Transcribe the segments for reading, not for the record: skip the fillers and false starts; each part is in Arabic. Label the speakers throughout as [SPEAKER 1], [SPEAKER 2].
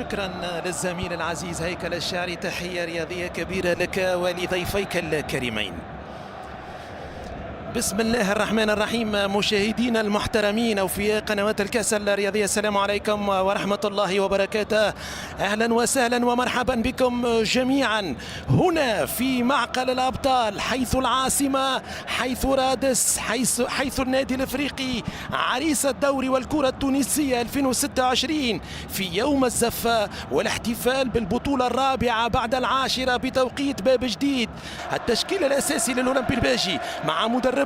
[SPEAKER 1] شكرا للزميل العزيز هيكل الشاعري، تحية رياضية كبيرة لك ولضيفيك الكريمين. بسم الله الرحمن الرحيم. مشاهدينا المحترمين وفي قنوات الكاس الرياضية، السلام عليكم ورحمة الله وبركاته. أهلا وسهلا ومرحبا بكم جميعا هنا في معقل الأبطال، حيث العاصمة، حيث رادس، حيث النادي الأفريقي عريس الدوري والكرة التونسية 2026 في يوم الزفة والاحتفال بالبطولة الرابعة بعد العاشرة بتوقيت باب جديد. التشكيل الأساسي للأولمبي الباجي مع مدربهم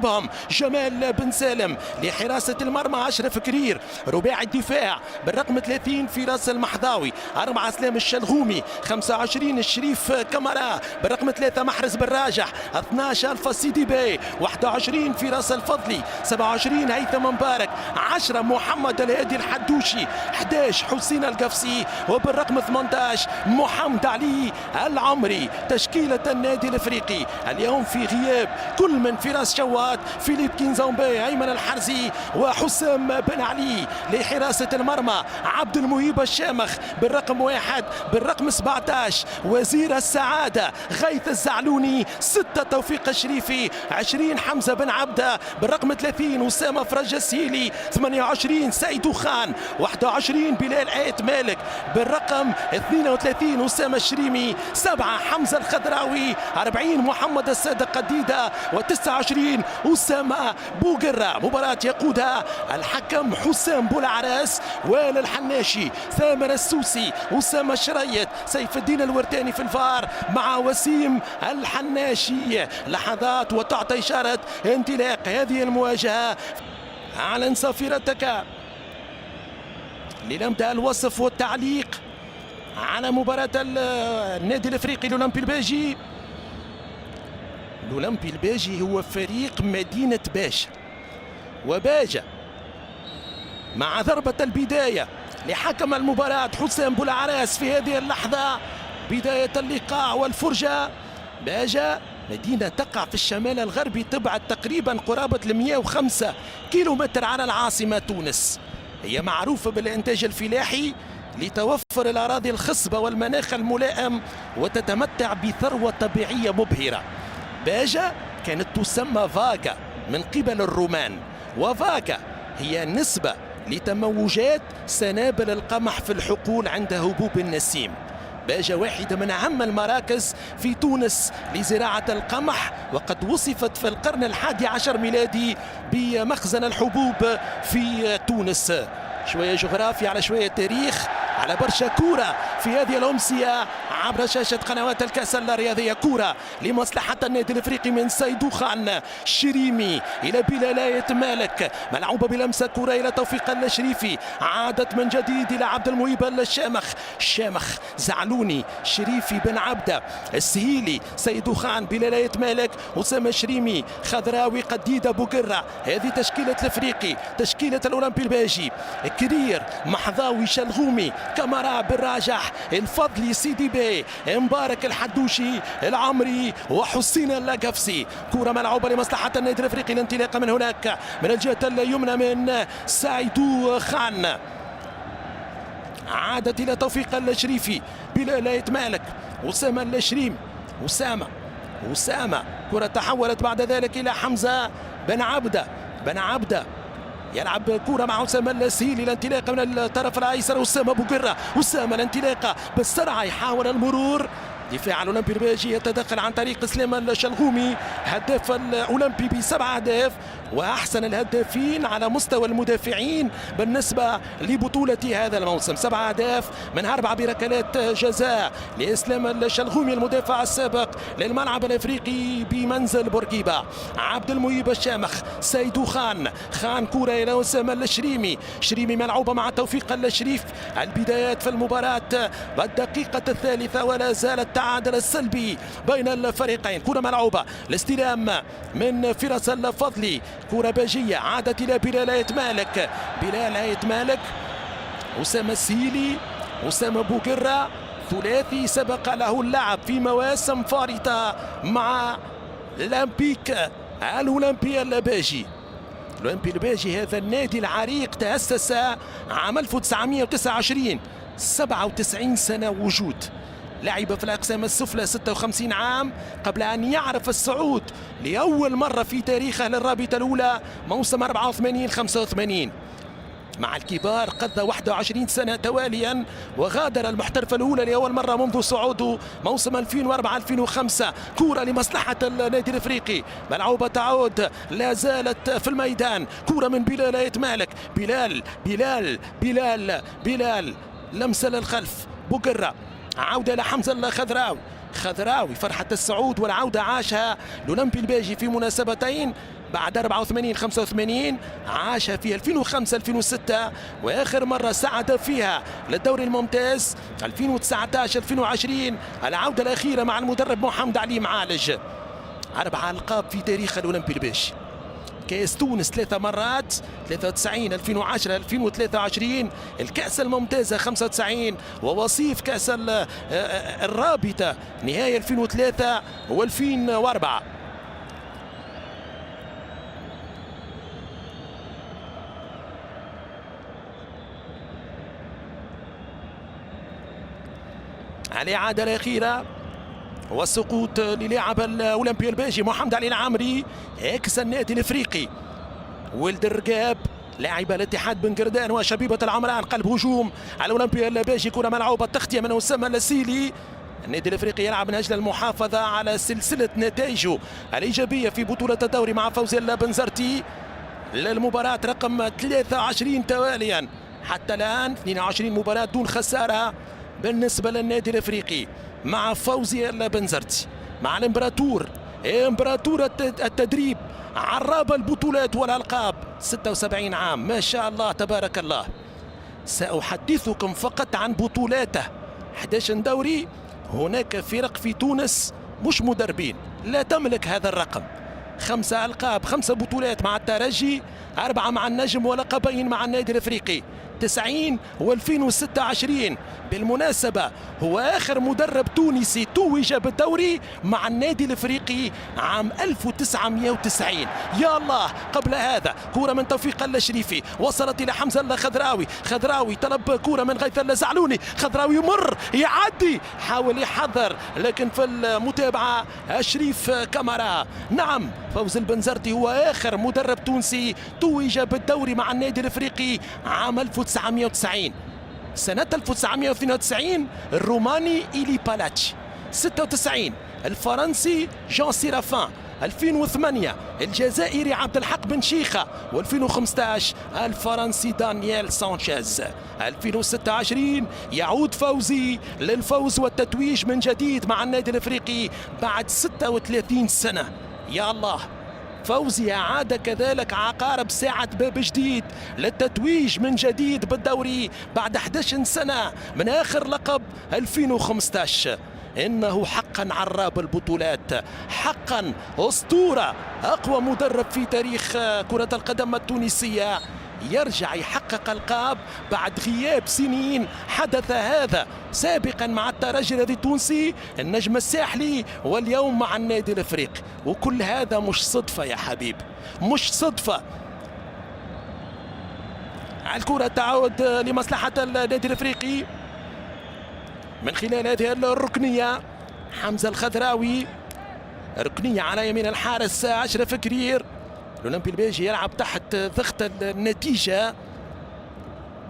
[SPEAKER 1] جمال بن سالم، لحراسة المرمى أشرف كرير، رباعي الدفاع بالرقم 30 فراس المحضاوي، 4 اسلام الشلغومي، 25 الشريف كمرا، بالرقم 3 محرز بن راجح، 12 الفا سيدي باي، 21 فراس الفضلي، 27 هيثم مبارك، 10 محمد الهادي الحدوشي، 11 حسين القفصي، وبالرقم 18 محمد علي العمري. تشكيلة النادي الافريقي اليوم في غياب كل من فراس شوات، فيليب كينزومبي، ايمن الحرزي، وحسام بن علي. لحراسة المرمى عبد المهيب الشامخ بالرقم 1، بالرقم 17 وزير السعادة غيث الزعلوني، 6 توفيق الشريفي، 20 حمزة بن عبده، بالرقم 30 أسامة فرج السهيلي، 28 سيد خان، 21 بلال آيت مالك، بالرقم 32 أسامة الشريمي، 7 حمزة الخضراوي، 40 محمد الصادق قديدة، و29 أسامة بوقرة. مباراة يقودها الحكم حسام بولعراس، وائل الحناشي، ثامر السوسي، أسامة الشريط، سيف الدين الورتاني في الفار مع وسيم الحناشي. لحظات وتعطي إشارة انطلاق هذه المواجهة. أعلن صافرتك لنبدأ الوصف والتعليق على مباراة النادي الافريقي الأولمبي الباجي. الأولمبي الباجي هو فريق مدينة باشا، وباجا مع ضربة البداية لحكم المباراة حسام بولعراس في هذه اللحظة، بداية اللقاء والفرجة. باجا مدينة تقع في الشمال الغربي، تبعد تقريبا قرابة 105 كيلومتر على العاصمة تونس. هي معروفة بالإنتاج الفلاحي لتوفر الأراضي الخصبة والمناخ الملائم، وتتمتع بثروة طبيعية مبهرة. باجا كانت تسمى فاكا من قبل الرومان، وفاكا هي نسبة لتموجات سنابل القمح في الحقول عند هبوب النسيم. باجا واحدة من أهم المراكز في تونس لزراعة القمح، وقد وصفت في القرن 11 ميلادي بمخزن الحبوب في تونس. شوية جغرافيا على شوية تاريخ على برشا كورة في هذه الأمسية عبر شاشة قنوات الكاس الرياضية. كورة لمصلحة النادي الافريقي من سيدو خان شريمي إلى بلالاية مالك، ملعوبة بلمسة كورة إلى توفيق الشريفي، عادت من جديد إلى عبد المهيب الشامخ، زعلوني، شريفي بن عبده، السهيلي، سيدو خان، بلالاية مالك، أسامة شريمي، خضراوي، قديدة، بوقرة. هذه تشكيلة الافريقي، تشكيلة الأولمبي الباجي. كرير، محضاوي، شلغومي، كمرا، بالراجح، الفضلي، سيدي باي، مبارك الحدوشي، العمري، وحسين القفصي. كرة ملعوبة لمصلحة النادي الافريقي، الانطلاقة من هناك من الجهة اليمنى من سيدو خان، عادت إلى توفيق الشريفي، بلالاية مالك، أسامة الشريم، أسامة، كرة تحولت بعد ذلك إلى حمزة بن عبده يلعب كرة مع أسامة السهيلي، الانطلاقة من الطرف الأيسر، أسامة بوقرة، أسامة الانطلاقة بالسرعة، يحاول المرور. دفاع الأولمبي الباجي يتدخل عن طريق اسلام الشلغومي، هداف الأولمبي ب7 أهداف، وأحسن الهدافين على مستوى المدافعين بالنسبة لبطولة هذا الموسم. 7 أهداف من 4 بركلات جزاء لإسلام الشلغومي المدافع السابق للملعب الأفريقي بمنزل بورقيبة. عبد المهيب الشامخ، سيدو خان، كرة إلى أسامة الشريمي، ملعوبة مع توفيق الشريف. البدايات في المباراة بالدقيقة الثالثة، ولا زال التعادل السلبي بين الفريقين. كرة ملعوبة، الاستلام من فراس الفضلي، كرة باجية، عادت إلى بلالاية مالك، أسامة السهيلي، أسامة بوقرة، ثلاثي سبق له اللعب في مواسم فارطة مع الأولمبي الباجي. الأولمبي الباجي هذا النادي العريق تأسس عام 1929 97 سنة وجود، لعب في الأقسام السفلى 56 عام قبل أن يعرف الصعود لأول مرة في تاريخه للرابطة الأولى موسم 84-85. مع الكبار قضى 21 سنة تواليا، وغادر المحترفة الأولى لأول مرة منذ صعوده موسم 2004-2005. كرة لمصلحة النادي الإفريقي، ملعوبة تعود، لا زالت في الميدان. كرة من بلال آية مالك، بلال لمسة للخلف، بقرة، عودة لحمزة الخضراوي. خضراوي فرحة الصعود والعودة عاشها الأولمبي الباجي في مناسبتين بعد 84-85، عاشها في 2005-2006، وآخر مرة سعد فيها للدوري الممتاز 2019-2020. العودة الأخيرة مع المدرب محمد علي معالج. 4 ألقاب في تاريخ الأولمبي الباجي: كأس تونس 3 مرات، 93 2010 2023، الكأس الممتازة 95، ووصيف كأس الرابطة نهاية 2003 و2004. الإعادة الأخيرة والسقوط للاعب الأولمبي الباجي محمد علي العامري اكس النادي الافريقي. ولد الرقاب لاعب الاتحاد بن قردان وشبيبة العمران قلب هجوم على الأولمبي الباجي. كرة ملعوبة تغطية من أسامة السيلي. النادي الافريقي يلعب من اجل المحافظة على سلسلة نتائجه الإيجابية في بطولة الدوري مع فوز البنزرتي للمباراة رقم 23 تواليا حتى الآن، 22 مباراة دون خسارة بالنسبة للنادي الافريقي مع فوزي البنزرتي، مع الامبراطور، امبراطور التدريب، عراب البطولات والألقاب، 76 عام ما شاء الله تبارك الله. سأحدثكم فقط عن بطولاته: 11 دوري. هناك فرق في تونس مش مدربين لا تملك هذا الرقم. 5 ألقاب، 5 بطولات مع الترجي، 4 مع النجم ولقبين مع النادي الافريقي، 90 و2026. بالمناسبة هو آخر مدرب تونسي توج بالدوري مع النادي الافريقي عام 1990. يا الله! قبل هذا كرة من توفيق الشريفي وصلت إلى حمزة الخضراوي. خضراوي طلب كرة من غيث الزعلوني. خضراوي يمر، يعدي، حاول يحضر، لكن في المتابعة شريف كامارا. نعم، فوز البنزرتي هو آخر مدرب تونسي توج بالدوري مع النادي الافريقي عام 1990. سنة 1992 الروماني إيلي بالاتش، 96 الفرنسي جان سيرافان، 2008 الجزائري عبد الحق بن شيخة، و2015 الفرنسي دانييل سانشيز. 2026 يعود فوزي للفوز والتتويج من جديد مع النادي الافريقي بعد 36 سنة. يا الله! فوزي أعاد كذلك عقارب ساعة باب جديد للتتويج من جديد بالدوري بعد 11 سنة من آخر لقب 2015. إنه حقا عراب البطولات، حقا أسطورة، أقوى مدرب في تاريخ كرة القدم التونسية يرجع يحقق ألقاب بعد غياب سنين. حدث هذا سابقا مع الترجي التونسي، النجم الساحلي، واليوم مع النادي الافريقي. وكل هذا مش صدفة يا حبيب، مش صدفة. الكرة تعود لمصلحة النادي الافريقي من خلال هذه الركنية. حمزة الخضراوي، ركنية على يمين الحارس أشرف كرير. الأولمبي الباجي يلعب تحت ضغط النتيجة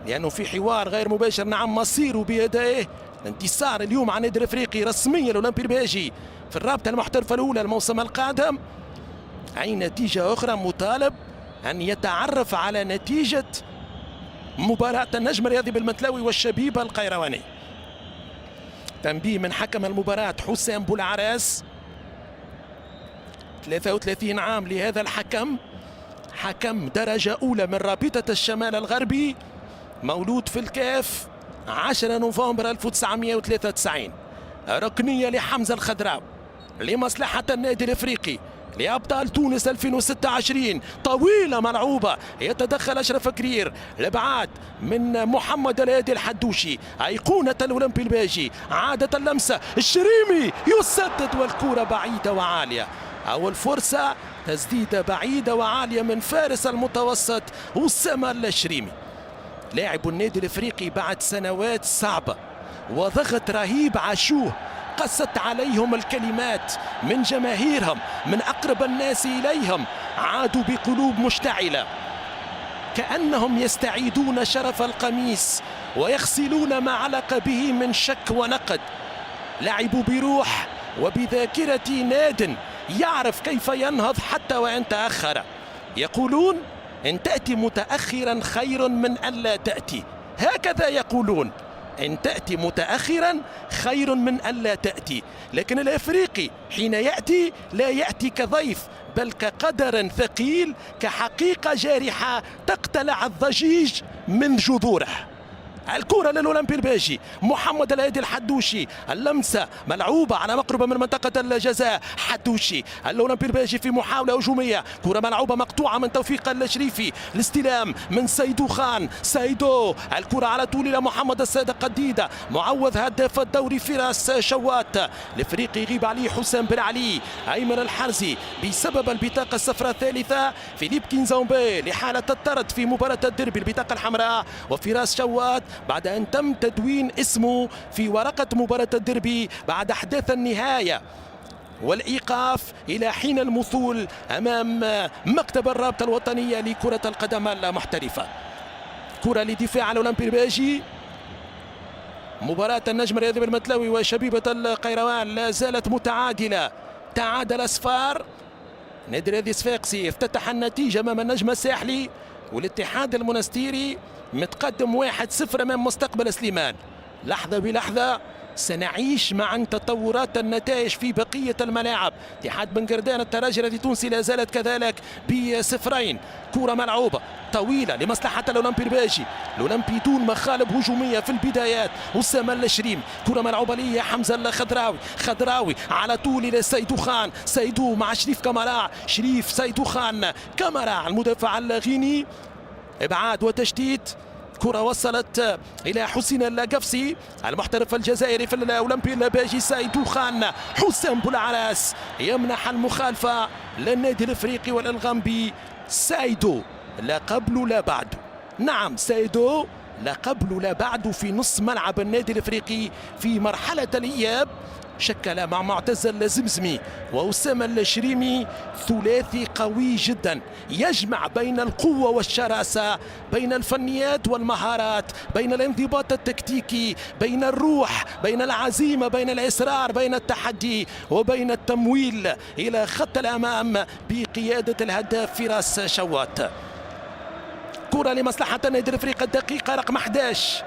[SPEAKER 1] لأنه في حوار غير مباشر. نعم، مصيره بيديه. الانتصار اليوم على النادي الافريقي رسميا الأولمبي الباجي في الرابطة المحترفة الأولى الموسم القادم. أي نتيجة أخرى مطالب أن يتعرف على نتيجة مباراة النجم الرياضي بالمتلاوي والشبيبة القيرواني. تنبيه من حكم المباراة حسام بولعراس، 33 عام لهذا الحكم، حكم درجة أولى من رابطة الشمال الغربي، مولود في الكاف 10 نوفمبر 1993. ركنية لحمزة الخضراوي لمصلحة النادي الافريقي لأبطال تونس 2026. طويلة ملعوبة، يتدخل أشرف كرير لبعاد من محمد الهادي الحدوشي أيقونة الأولمبي الباجي. عادة اللمسة، الشريمي يسدد والكرة بعيدة وعالية. أول فرصة تسديدة بعيدة وعالية من فارس المتوسط أسامة الشريمي. لاعب النادي الافريقي بعد سنوات صعبة وضغط رهيب عاشوه، قست عليهم الكلمات من جماهيرهم من أقرب الناس إليهم، عادوا بقلوب مشتعلة كأنهم يستعيدون شرف القميص ويغسلون ما علق به من شك ونقد. لعبوا بروح وبذاكرة ناد يعرف كيف ينهض حتى وإن تأخر. يقولون إن تأتي متأخرا خير من ألا تأتي، هكذا يقولون، إن تأتي متأخرا خير من ألا تأتي. لكن الأفريقي حين يأتي لا يأتي كضيف بل كقدر ثقيل، كحقيقة جارحة تقتلع الضجيج من جذوره. الكرة للأولمبي الباجي، محمد الهادي الحدوشي، اللمسة ملعوبة على مقربة من منطقة الجزاء، حدوشي الأولمبي الباجي في محاولة هجومية، كرة ملعوبة مقطوعة من توفيق الشريفي، الاستلام من سيدو خان، سيدو الكرة على طول إلى محمد السيد قديدة، معوض هداف الدوري فراس شوات. الإفريقي يغيب عليه حسام بن علي، أيمن الحرزي بسبب البطاقة الصفراء الثالثة، فيليب كينزومبي لحالة الطرد في مباراة الديربي البطاقة الحمراء، وفراس شوات بعد أن تم تدوين اسمه في ورقة مباراة الديربي بعد أحداث النهاية والإيقاف إلى حين المثول أمام مكتب الرابطة الوطنية لكرة القدم المحترفة. كرة لدفاع الأولمبي الباجي، مباراة النجم الرياضي بالمتلوي وشبيبة القيروان لا زالت متعادلة، تعادل أصفار. نادي الرياضي الصفاقسي افتتح النتيجة أمام النجم الساحلي، والاتحاد المنستيري متقدم 1-0 أمام مستقبل سليمان. لحظة بلحظة سنعيش معا تطورات النتائج في بقية الملاعب. اتحاد بن قردان الترجي التونسي لا زالت كذلك ب0. كرة ملعوبة طويلة لمصلحة الأولمبي الباجي، الأولمبي دون مخالب هجومية في البدايات. أسامة الشريم، كرة ملعوبة ليه حمزة الخضراوي، خضراوي على طول إلى سيدو خان، سيدو مع شريف كمرا، شريف سيدو خان كمرا المدافع الغيني، إبعاد وتشتيت. كرة وصلت إلى حسين القفصي المحترف الجزائري في الأولمبي الباجي، سيدو خان، حسام بولعراس يمنح المخالفة للنادي الإفريقي والألغام سيدو لا قبل لا بعد. نعم سيدو لا قبل لا بعد في نص ملعب النادي الإفريقي في مرحلة الإياب، شكل مع معتز الزمزمي وأسامة الشريمي ثلاثي قوي جدا يجمع بين القوة والشراسة، بين الفنيات والمهارات، بين الانضباط التكتيكي، بين الروح، بين العزيمة، بين الإصرار، بين التحدي، وبين التمويل إلى خط الأمام بقيادة الهداف فراس شوات. كرة لمصلحة النادي الإفريقي الدقيقة رقم 11،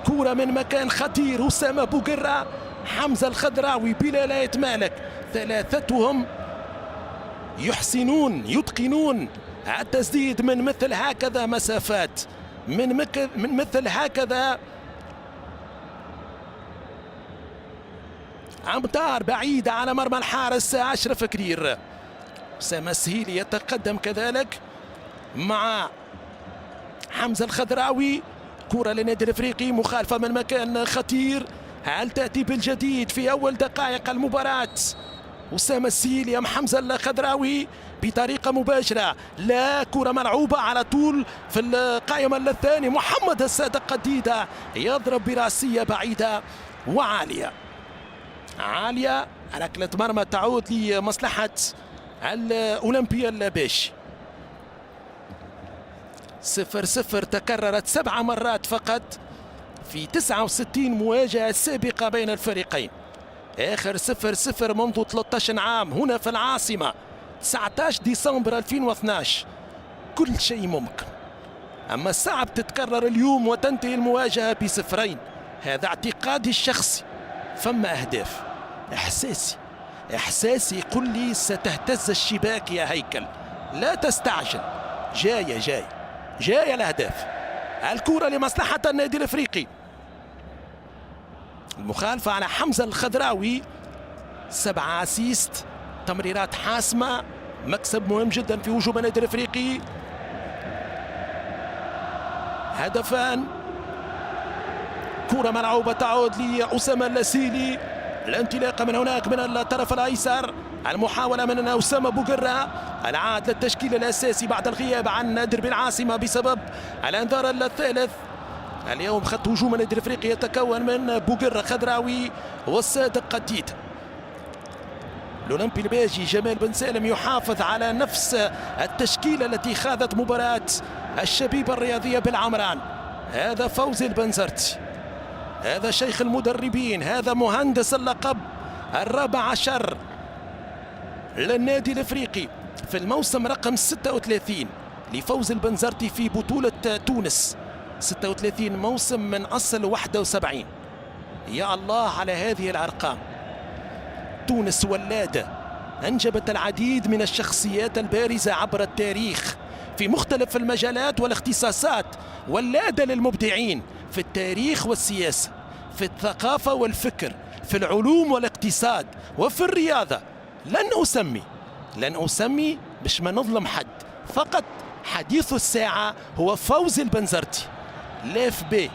[SPEAKER 1] كرة من مكان خطير، أسامة بوقرة، حمزة الخضراوي، بلالاية مالك، ثلاثتهم يحسنون يتقنون التسديد من مثل هكذا مسافات، من مثل هكذا أمتار بعيدة على مرمى الحارس أشرف كرير. أسامة السهيلي يتقدم كذلك مع حمزة الخضراوي. كرة للنادي الافريقي، مخالفة من مكان خطير، هل تأتي بالجديد في أول دقائق المباراة؟ أسامة السهيلي أم حمزة الخضراوي بطريقة مباشرة، لا، كرة ملعوبة على طول في القائمة الثاني، محمد الصادق قديدة يضرب براسية بعيدة وعالية، عالية، ركلة مرمى تعود لمصلحة الأولمبي الباجي. 0-0 تكررت 7 مرات فقط في 69 مواجهة سابقة بين الفريقين. آخر 0-0 منذ 13 عام هنا في العاصمة 19 ديسمبر 2012. كل شيء ممكن، أما صعب تتكرر اليوم وتنتهي المواجهة ب0. هذا اعتقادي الشخصي. فما أهداف، إحساسي يقول لي ستهتز الشباك يا هيكل، لا تستعجل، جاية الأهداف. الكرة لمصلحة النادي الإفريقي، المخالفة على حمزة الخضراوي، 7 أسيست، تمريرات حاسمة، مكسب مهم جدا في هجوم النادي الإفريقي. هدفان، كرة ملعوبة تعود لأسامة السيلي، الانطلاقة من هناك من الطرف الأيسر، المحاولة من أسامة بوقرة العاد للتشكيل الأساسي بعد الغياب عن دربي العاصمة بسبب الانذار الثالث. اليوم خط هجوم النادي الافريقي يتكون من بوقرة خضراوي والصادق قديد. الأولمبي الباجي جمال بن سالم يحافظ على نفس التشكيلة التي خاضت مباراة الشبيبة الرياضية بالعمران. هذا فوزي البنزرتي، هذا شيخ المدربين، هذا مهندس اللقب الرابع عشر للنادي الافريقي في الموسم رقم 36 لفوز البنزرتي في بطولة تونس. 36 موسم من أصل 71. يا الله على هذه الأرقام. تونس ولادة أنجبت العديد من الشخصيات البارزة عبر التاريخ في مختلف المجالات والاختصاصات، ولادة للمبدعين في التاريخ والسياسة، في الثقافة والفكر، في العلوم والاقتصاد، وفي الرياضة. لن أسمي باش ما نظلم حد، فقط حديث الساعة هو فوزي البنزرتي. لاف بي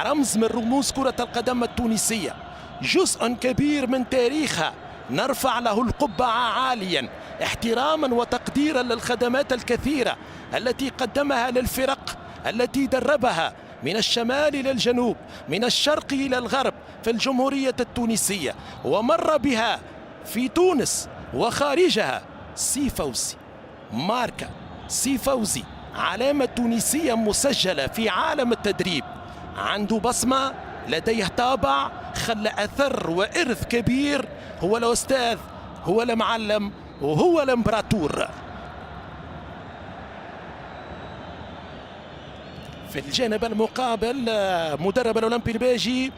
[SPEAKER 1] رمز من رموز كرة القدم التونسية، جزء كبير من تاريخها نرفع له القبعة عاليا احتراما وتقديرا للخدمات الكثيرة التي قدمها للفرق التي دربها من الشمال إلى الجنوب، من الشرق إلى الغرب في الجمهورية التونسية، ومر بها في تونس وخارجها. سي فوزي ماركة، سي فوزي علامة تونسية مسجلة في عالم التدريب، عنده بصمة، لديه طابع، خلى أثر وإرث كبير. هو الأستاذ، هو المعلم، وهو الإمبراطور. في الجانب المقابل مدرب الأولمبي الباجي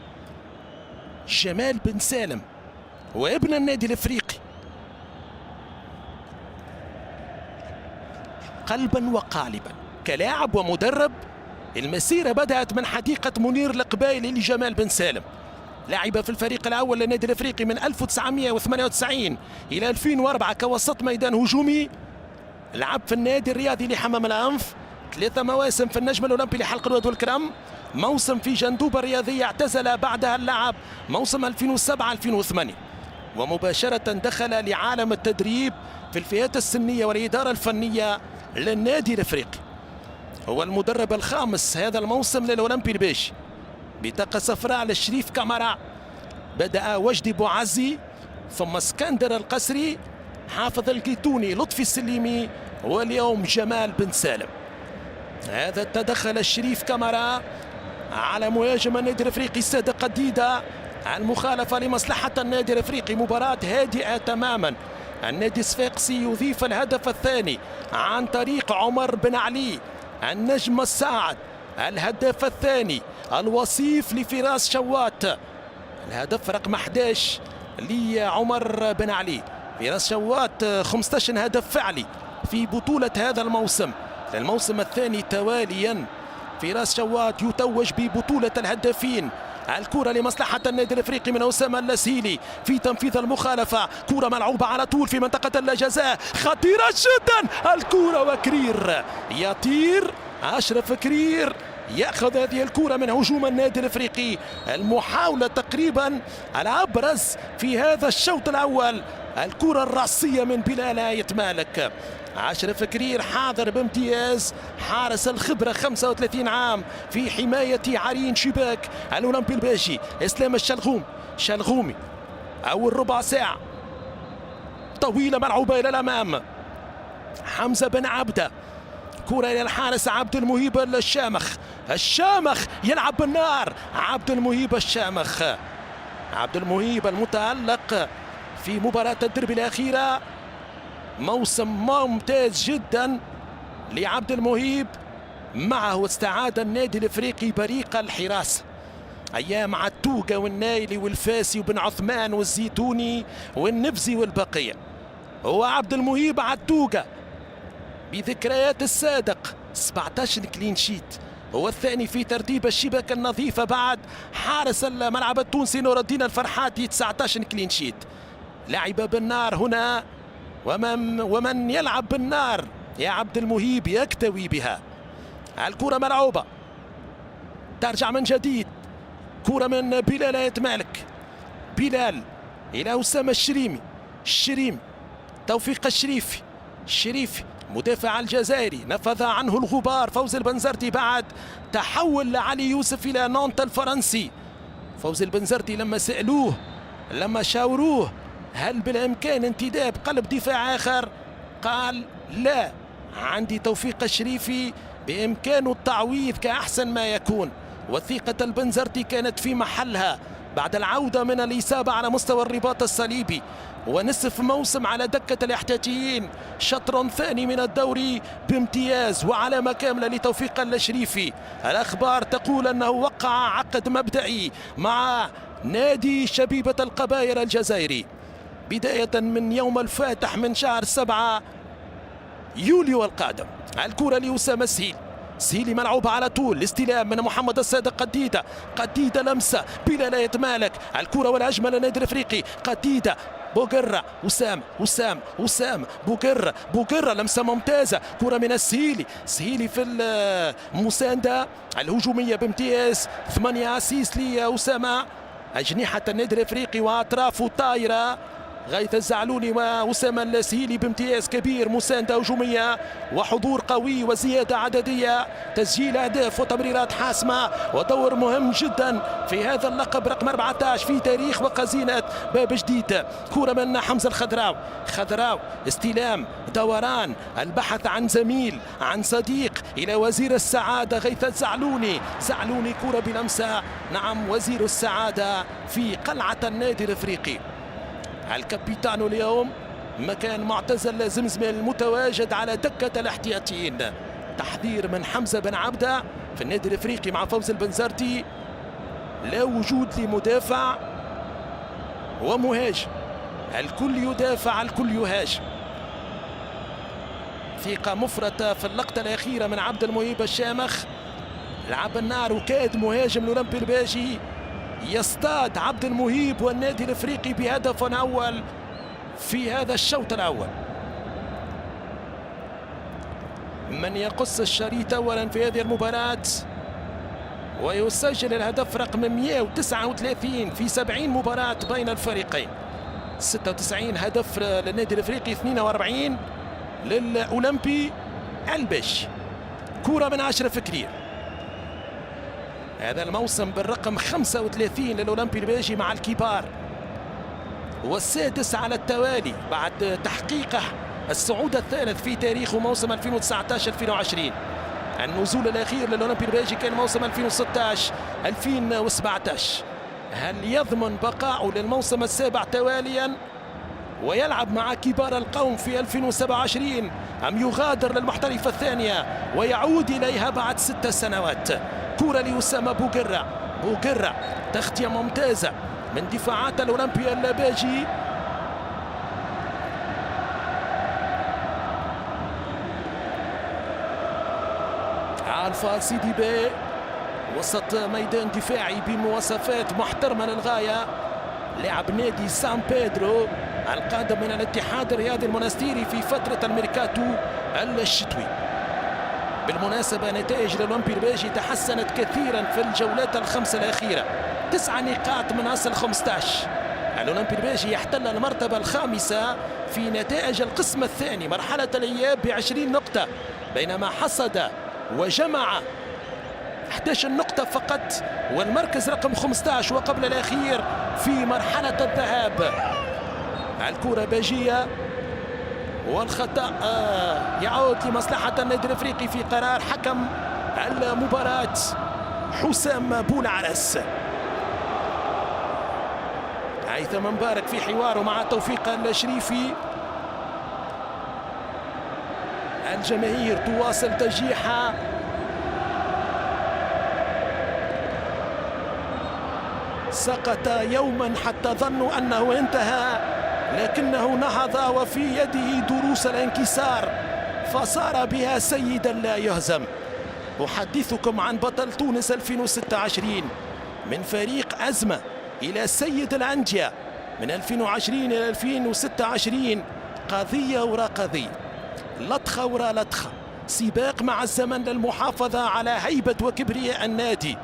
[SPEAKER 1] جمال بن سالم وابن النادي الافريقي، قلبا وقالبا كلاعب ومدرب. المسيرة بدأت من حديقة منير القبايلي لجمال بن سالم، لعب في الفريق الأول للنادي الافريقي من 1998 إلى 2004 كوسط ميدان هجومي. لعب في النادي الرياضي لحمام الأنف 3 مواسم في النجم الأولمبي لحلق الود والكرم، موسم في جندوبة الرياضية، اعتزل بعدها اللعب موسم 2007-2008، ومباشرة دخل لعالم التدريب في الفئات السنية والإدارة الفنية للنادي الافريقي. هو المدرب الخامس هذا الموسم للأولمبي الباجي، بطاقة صفراء للشريف كامارا. بدأ وجدي بوعزي، ثم اسكندر القسري، حافظ القيتوني، لطفي السليمي، واليوم جمال بن سالم. هذا تدخل الشريف كامارا على مهاجم النادي الافريقي السادة قديدة، المخالفة لمصلحة النادي الافريقي. مباراة هادئة تماما. النادي الصفاقسي يضيف الهدف الثاني عن طريق عمر بن علي النجم الصاعد، الهدف الثاني الوصيف لفراس شوات، الهدف رقم 11 لعمر بن علي. فراس شوات 15 هدف فعلي في بطولة هذا الموسم، للموسم الثاني تواليا. فراس شوات يتوج ببطولة الهدافين. الكرة لمصلحة النادي الافريقي من أسامة اللاسيلي في تنفيذ المخالفة، كرة ملعوبة على طول في منطقة الجزاء، خطيرة جدا الكرة، وكرير يطير، أشرف كرير يأخذ هذه الكرة من هجوم النادي الافريقي. المحاولة تقريبا الأبرز في هذا الشوط الأول، الكرة الرأسية من بلال آية مالك. أشرف كرير حاضر بامتياز، حارس الخبرة 35 عام في حماية عرين شباك الأولمبي الباجي. إسلام شلغومي أول ربع ساعة طويلة ملعوبة إلى الأمام، حمزة بن عبده، كرة إلى الحارس عبد المهيب الشامخ يلعب بالنار. عبد المهيب المتألق في مباراة الدربي الأخيرة، موسم ممتاز جدا لعبد المهيب. معه استعاد النادي الافريقي بريق الحراسة ايام عتوقة والنايلي والفاسي وبن عثمان والزيتوني والنفزي والبقية. هو عبد المهيب عتوقة بذكريات الصادق 17 كلين شيت، هو الثاني في ترتيب الشبكة النظيفة بعد حارس الملعب التونسي نور الدين الفرحاتي 19 كلين شيت. لعب بالنار هنا، ومن يلعب بالنار يا عبد المهيب يكتوي بها. الكرة ملعوبة، ترجع من جديد، كرة من بلال آية مالك، بلال إلى أسامة الشريمي، توفيق الشريفي مدافع الجزائري نفذ عنه الغبار. فوزي البنزرتي بعد تحول لعلي يوسف إلى نانت الفرنسي. فوزي البنزرتي لما سألوه لما شاوروه هل بالإمكان انتداب قلب دفاع آخر قال لا، عندي توفيق الشريفي بإمكانه التعويض كأحسن ما يكون. وثيقة البنزرتي كانت في محلها بعد العودة من الإصابة على مستوى الرباط الصليبي ونصف موسم على دكة الاحتياطيين، شطر ثاني من الدوري بامتياز وعلامة كاملة لتوفيق الشريفي. الأخبار تقول أنه وقع عقد مبدئي مع نادي شبيبة القبائل الجزائري بداية من يوم الفاتح من شهر 7 يوليو القادم. الكرة لأسامة سهيلي ملعوبة على طول، الاستلام من محمد الصادق. قديدة لمسة بلا لا يتمالك الكرة والهجمة للنادي الافريقي. قديدة بوغرة وسام بوغرة لمسة ممتازة. كرة من سهيلي في المساندة الهجومية بامتياز. 8 اسيس لأسامة. أجنحة النادي الافريقي واطرافه طايرة. غيث الزعلوني وأسامة السهيلي بامتياز كبير. مساندة هجومية وحضور قوي وزيادة عددية، تسجيل أهداف وتمريرات حاسمة ودور مهم جدا في هذا اللقب رقم 14 في تاريخ وخزينة باب جديد. كرة من حمزة الخضراو استلام دوران البحث عن زميل عن صديق إلى وزير السعادة غيث الزعلوني. كرة بلمسة. نعم، وزير السعادة في قلعة النادي الافريقي. الكابيتانو اليوم مكان معتزل زمزمة المتواجد على دكة الاحتياطيين. تحذير من حمزة بن عبدة في النادي الافريقي مع فوز البنزرتي. لا وجود لمدافع ومهاجم، الكل يدافع الكل يهاجم. ثقة مفرطة في اللقطة الأخيرة من عبد المهيب الشامخ. لعب النار وكاد مهاجم الأولمبي الباجي يصطاد عبد المهيب والنادي الافريقي بهدف اول في هذا الشوط الاول. من يقص الشريط اولا في هذه المباراة ويسجل الهدف رقم 139 في 70 مباراة بين الفريقين. 96 هدف للنادي الافريقي، 42 للاولمبي الباجي. كرة من أشرف كرير هذا الموسم بالرقم 35 للأولمبي الباجي مع الكبار، والسادس على التوالي بعد تحقيقه الصعود الثالث في تاريخه موسم 2019-2020. النزول الأخير للأولمبي الباجي كان موسم 2016-2017. هل يضمن بقاؤه للموسم السابع تواليا ويلعب مع كبار القوم في 2027 أم يغادر للمحترفة الثانية ويعود إليها بعد 6 سنوات؟ كرة لأسامة بوغرة تغطية ممتازة من دفاعات الأولمبي الباجي. الفا سيدي بي وسط ميدان دفاعي بمواصفات محترمة للغاية. لاعب نادي سان بيدرو القادم من الاتحاد الرياضي المونستيري في فترة الميركاتو الشتوي. بالمناسبة نتائج الأولمبي الباجي تحسنت كثيرا في الجولات ال5 الأخيرة، 9 نقاط من أصل 15. الأولمبي الباجي يحتل المرتبة الخامسة في نتائج القسم الثاني مرحلة الإياب ب20 نقطة، بينما حصد وجمع 11 نقطة فقط، والمركز رقم 15 وقبل الأخير في مرحلة الذهاب. الكرة باجية والخطأ يعود لمصلحة النادي الافريقي في قرار حكم المباراة حسام بولعرس. هيثم مبارك في حواره مع توفيق الشريفي. الجماهير تواصل تشجيعها. سقط يوما حتى ظنوا أنه انتهى، لكنه نهض وفي يده دروس الانكسار فصار بها سيدا لا يهزم. أحدثكم عن بطل تونس 2026 من فريق أزمة إلى سيد الأندية، من 2020 إلى 2026 قضية وراء قضية، لطخة وراء لطخة، سباق مع الزمن للمحافظة على هيبة وكبرياء النادي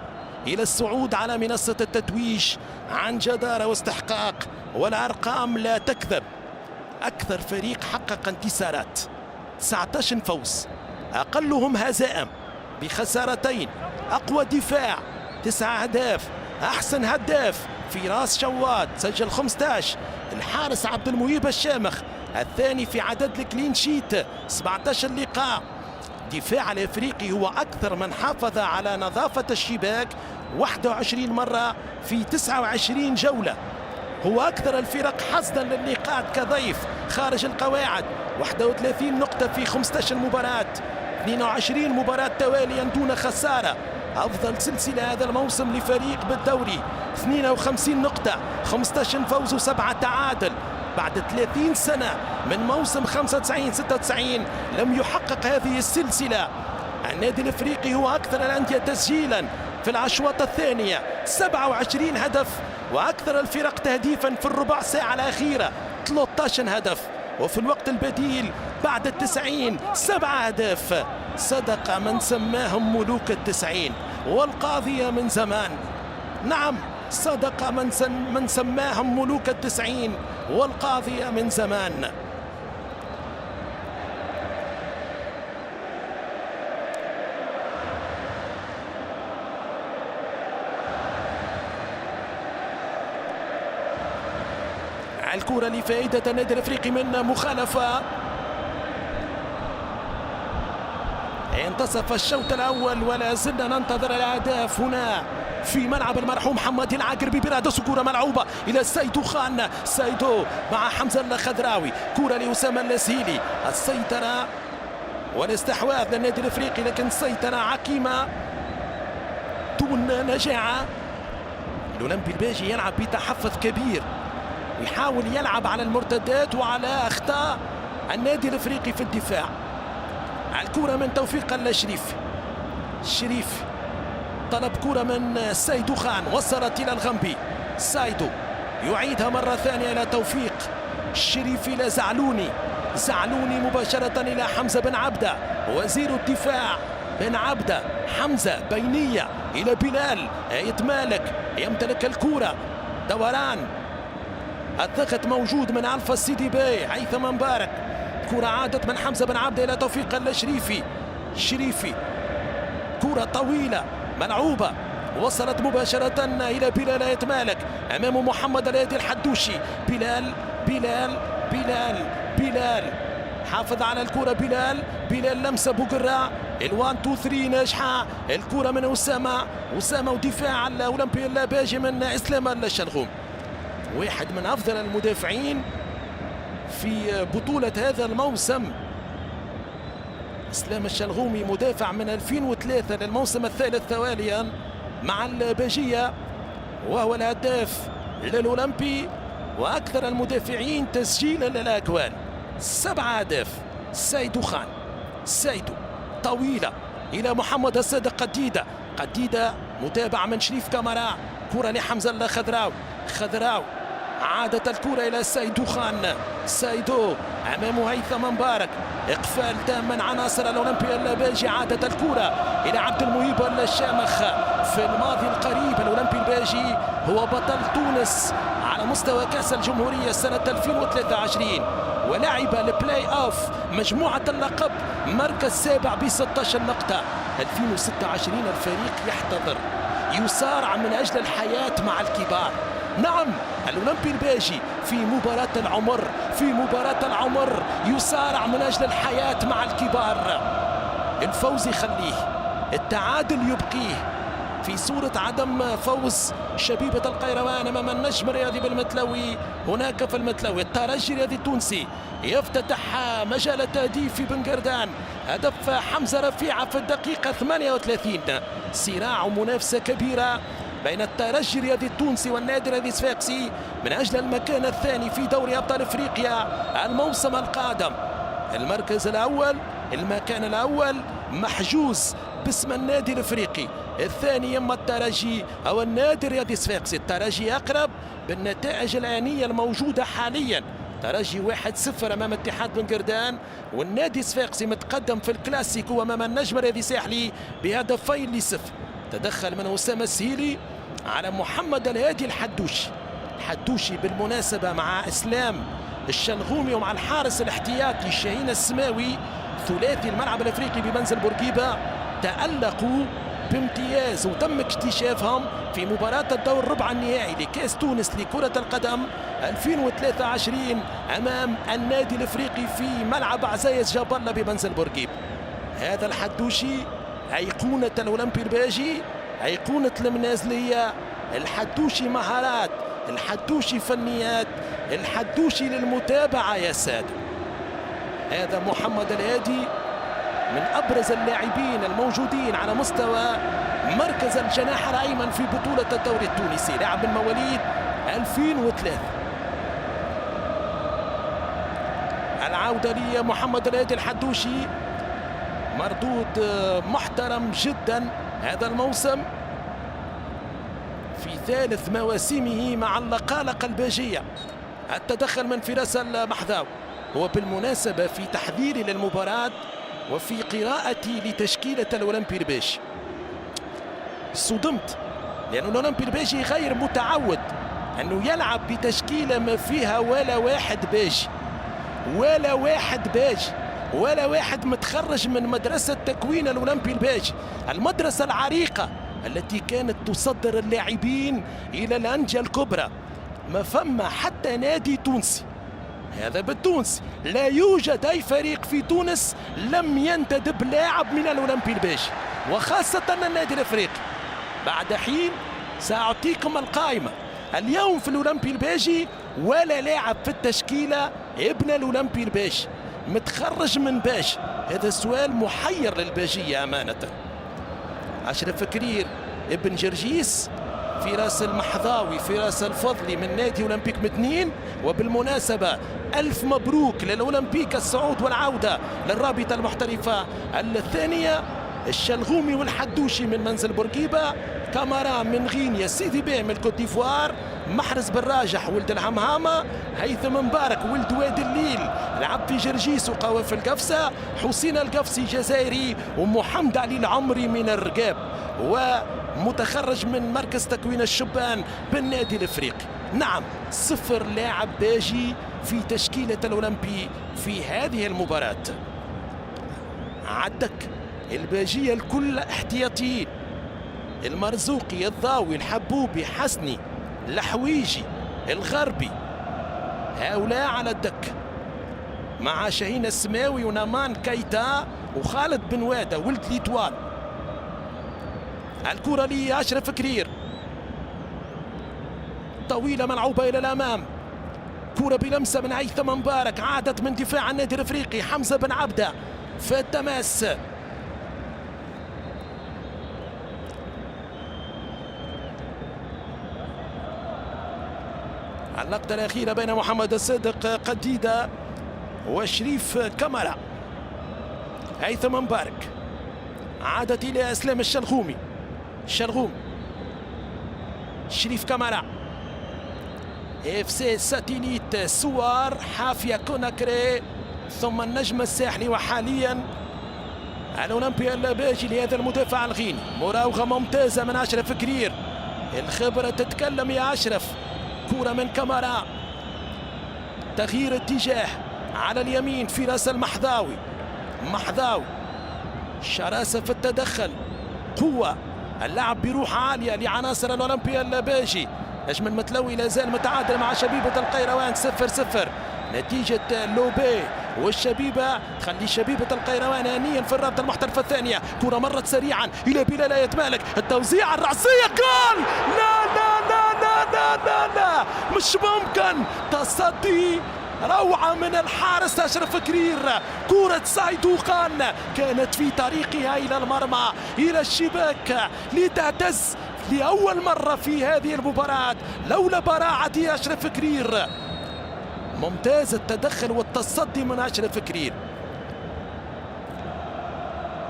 [SPEAKER 1] إلى الصعود على منصة التتويج عن جدارة واستحقاق، والأرقام لا تكذب. أكثر فريق حقق انتصارات 19 فوز، أقلهم هزائم بخسارتين، أقوى دفاع 9 أهداف، أحسن هداف فراس شواد سجل 15، الحارس عبد المهيب الشامخ الثاني في عدد الكلين شيت 17 لقاء. دفاع الافريقي هو اكثر من حافظ على نظافه الشباك 21 مره في 29 جوله، هو اكثر الفرق حصدا للنقاط كضيف خارج القواعد، 31 نقطه في 15 مباراه، 22 مباراه تواليا دون خساره، افضل سلسله هذا الموسم لفريق بالدوري، 52 نقطه، 15 فوز و7 تعادل. بعد 30 سنة من موسم 95-96 لم يحقق هذه السلسلة. النادي الافريقي هو اكثر الاندية تسجيلا في الاشواط الثانية 27 هدف، واكثر الفرق تهديفا في الربع ساعة الاخيرة 13 هدف، وفي الوقت البديل بعد 90 7 أهداف. صدق من سماهم ملوك 90 والقاضية من زمان. نعم صدق من سماهم ملوك 90 والقاضية من زمان. الكرة لفائدة النادي الافريقي من مخالفة. انتصف الشوط الاول ولا زلنا ننتظر الاهداف هنا في ملعب المرحوم محمد العقربي. برادس كرة ملعوبة إلى سيدو خان، سيدو مع حمزة الخضراوي، كرة لأسامة اللسهيلي، السيطرة والاستحواذ للنادي الافريقي لكن سيطرة عقيمة دون نجاعة. الأولمبي الباجي يلعب بتحفظ كبير ويحاول يلعب على المرتدات وعلى أخطاء النادي الافريقي في الدفاع. الكرة من توفيق الشريف، الشريف طلب كرة من سيدو خان وصلت إلى الغنبي، سايدو يعيدها مرة ثانية إلى توفيق، الشريف إلى زعلوني، زعلوني مباشرة إلى حمزة بن عبدة وزير الدفاع بن عبدة، حمزة بينية إلى بلال يتمالك يمتلك الكرة، دوران الضغط موجود من ألفا السيدي باي، هيثم مبارك، كرة عادت من حمزة بن عبدة إلى توفيق الشريفي، الشريفي كرة طويلة ملعوبة وصلت مباشرة إلى بلال يتمالك أمامه محمد الهادي الحدوشي، بلال بلال بلال بلال حافظ على الكرة، بلال لمسة بوقراء، الوان تو ثري ناجحة، الكرة من أسامة ودفاع الأولمبي الباجي من إسلام الشلغوم، واحد من أفضل المدافعين في بطولة هذا الموسم. إسلام الشلغومي مدافع من 2003 للموسم الثالث تواليا مع الباجية، وهو الهداف للأولمبي وأكثر المدافعين تسجيلا للأجوال، 7 أهداف. سيدو خان، سيدو طويلة إلى محمد الصادق، قديدة متابعة من شريف كامارا، كرة لحمزة الخضراوي، خضراوي عادت الكرة إلى سيدو خان، سيدو أمامه هيثم مبارك، إقفال تام من عناصر الأولمبي الباجي، عادت الكرة إلى عبد المهيب الشامخ. في الماضي القريب الأولمبي الباجي هو بطل تونس على مستوى كأس الجمهورية سنة 2023 ولعب البلاي أوف مجموعة اللقب مركز سابع ب 16 نقطة. 2026 الفريق يحتضر، يصارع من أجل الحياة مع الكبار. نعم الأولمبي الباجي في مباراة العمر يصارع من أجل الحياة مع الكبار. الفوز يخليه، التعادل يبقيه، في صورة عدم فوز شبيبة القيروان أمام النجم الرياضي بالمتلوي. هناك في المتلوي الترجي الرياضي التونسي يفتتح مجال التهديف في بن قردان، هدف حمزة رفيعة في الدقيقة 38. صراع ومنافسة كبيرة بين الترجي الرياضي التونسي والنادي الرياضي الصفاقسي من أجل المكان الثاني في دوري أبطال إفريقيا الموسم القادم. المركز الأول، المكان الأول محجوز باسم النادي الافريقي، الثاني اما الترجي او النادي الرياضي الصفاقسي. الترجي اقرب بالنتائج الانيه الموجوده حاليا، ترجي 1-0 امام اتحاد بن قردان، والنادي الصفاقسي متقدم في الكلاسيكو امام النجم الرياضي الساحلي بهدفين ل0. تدخل من اسامه السهيلي على محمد الهادي الحدوشي بالمناسبه مع اسلام الشلغومي ومع الحارس الاحتياطي شاهين السماوي، ثلاثي الملعب الافريقي بمنزل بورقيبه، تألقوا بامتياز وتم اكتشافهم في مباراة الدور ربع النهائي لكأس تونس لكرة القدم 2023 أمام النادي الافريقي في ملعب عزايز جاب الله بمنزل بورقيبه. هذا الحدوشي أيقونة الأولمبي الباجي، أيقونة المنازلية، الحدوشي مهارات، الحدوشي فنيات، الحدوشي للمتابعة يا سادة. هذا محمد الهادي من أبرز اللاعبين الموجودين على مستوى مركز الجناح الأيمن في بطولة الدوري التونسي، لاعب من مواليد 2003. العودة لمحمد الهادي الحدوشي، مردود محترم جدا هذا الموسم في ثالث مواسمه مع اللقالقة الباجية. التدخل من فراس المحذاوي، وبالمناسبة في تحضيري للمباراة وفي قراءتي لتشكيلة الأولمبي الباجي صدمت، لأن الأولمبي الباجي غير متعود أنه يلعب بتشكيلة ما فيها ولا واحد باجي، ولا واحد باجي، ولا واحد متخرج من مدرسة تكوين الأولمبي الباجي، المدرسة العريقة التي كانت تصدر اللاعبين إلى الأندية الكبرى. ما فما حتى نادي تونسي، هذا بالتونسي، لا يوجد أي فريق في تونس لم ينتدب لاعب من الأولمبي الباجي، وخاصة النادي الأفريقي. بعد حين سأعطيكم القائمة. اليوم في الأولمبي الباجي ولا لاعب في التشكيلة ابن الأولمبي الباجي متخرج من باجي. هذا سؤال محير للباجية أمانة. أشرف كرير ابن جرجيس، فراس المحذاوي، فراس الفضلي من نادي أولمبيك متنين. وبالمناسبة ألف مبروك للأولمبيك الصعود والعودة للرابطة المحترفة الثانية. الشلغومي والحدوشي من منزل بورقيبة، كامارا من غينيا، سيدي بيه من الكوت ديفوار، محرز بن راجح ولد الهمهامة، هيثم مبارك ولد وادي الليل لعب في جرجيس وقوى في القفصة، حسين القفصي جزائري، ومحمد علي العمري من الرقاب، ومتخرج من مركز تكوين الشبان بالنادي الافريقي. نعم، 0 لاعب باجي في تشكيلة الأولمبي في هذه المباراة. عدك الباجية الكل احتياطيين، المرزوقي، الضاوي، الحبوبي، حسني، الحويجي، الغربي، هؤلاء على الدك مع شاهين السماوي ونامان كيتا وخالد بن وادة ولد ليتوان. الكرة لأشرف كرير، طويلة ملعوبة إلى الأمام، كرة بلمسة من هيثم مبارك، عادت من دفاع النادي الأفريقي حمزة بن عبدة في التماس. اللقطة الأخيرة بين محمد الصادق قديدة وشريف كامارا. هيثم مبارك، عادت إلى إسلام الشلغومي، الشلغومي، شريف كامارا، اف سي ساتيليت، سوار، حافية كوناكري، ثم النجم الساحلي، وحاليا الأولمبي الباجي لهذا المدافع الغيني. مراوغة ممتازة من أشرف كرير، الخبرة تتكلم يا أشرف. كرة من كامارا، تغيير اتجاه على اليمين في راس المحذاوي، محذاوي، شراسة في التدخل، قوة، اللعب بروح عالية لعناصر الأولمبي الباجي. نجم المتلوي لا زال متعادل مع شبيبة القيروان 0-0 نتيجة لوبي، والشبيبة تخلي شبيبة القيروان هنيا في الرابطة المحترفة الثانية. كرة مرت سريعا إلى بلال آية مالك، التوزيع الرأسية، جول! لا لا لا لا لا لا لا، مش ممكن. تصدي روعة من الحارس أشرف كرير، كرة سايدو خان كانت في طريقها إلى المرمى، إلى الشباك، لتعتز لأول مرة في هذه المباراة لولا براعة أشرف كرير. ممتاز التدخل والتصدي من أشرف كرير،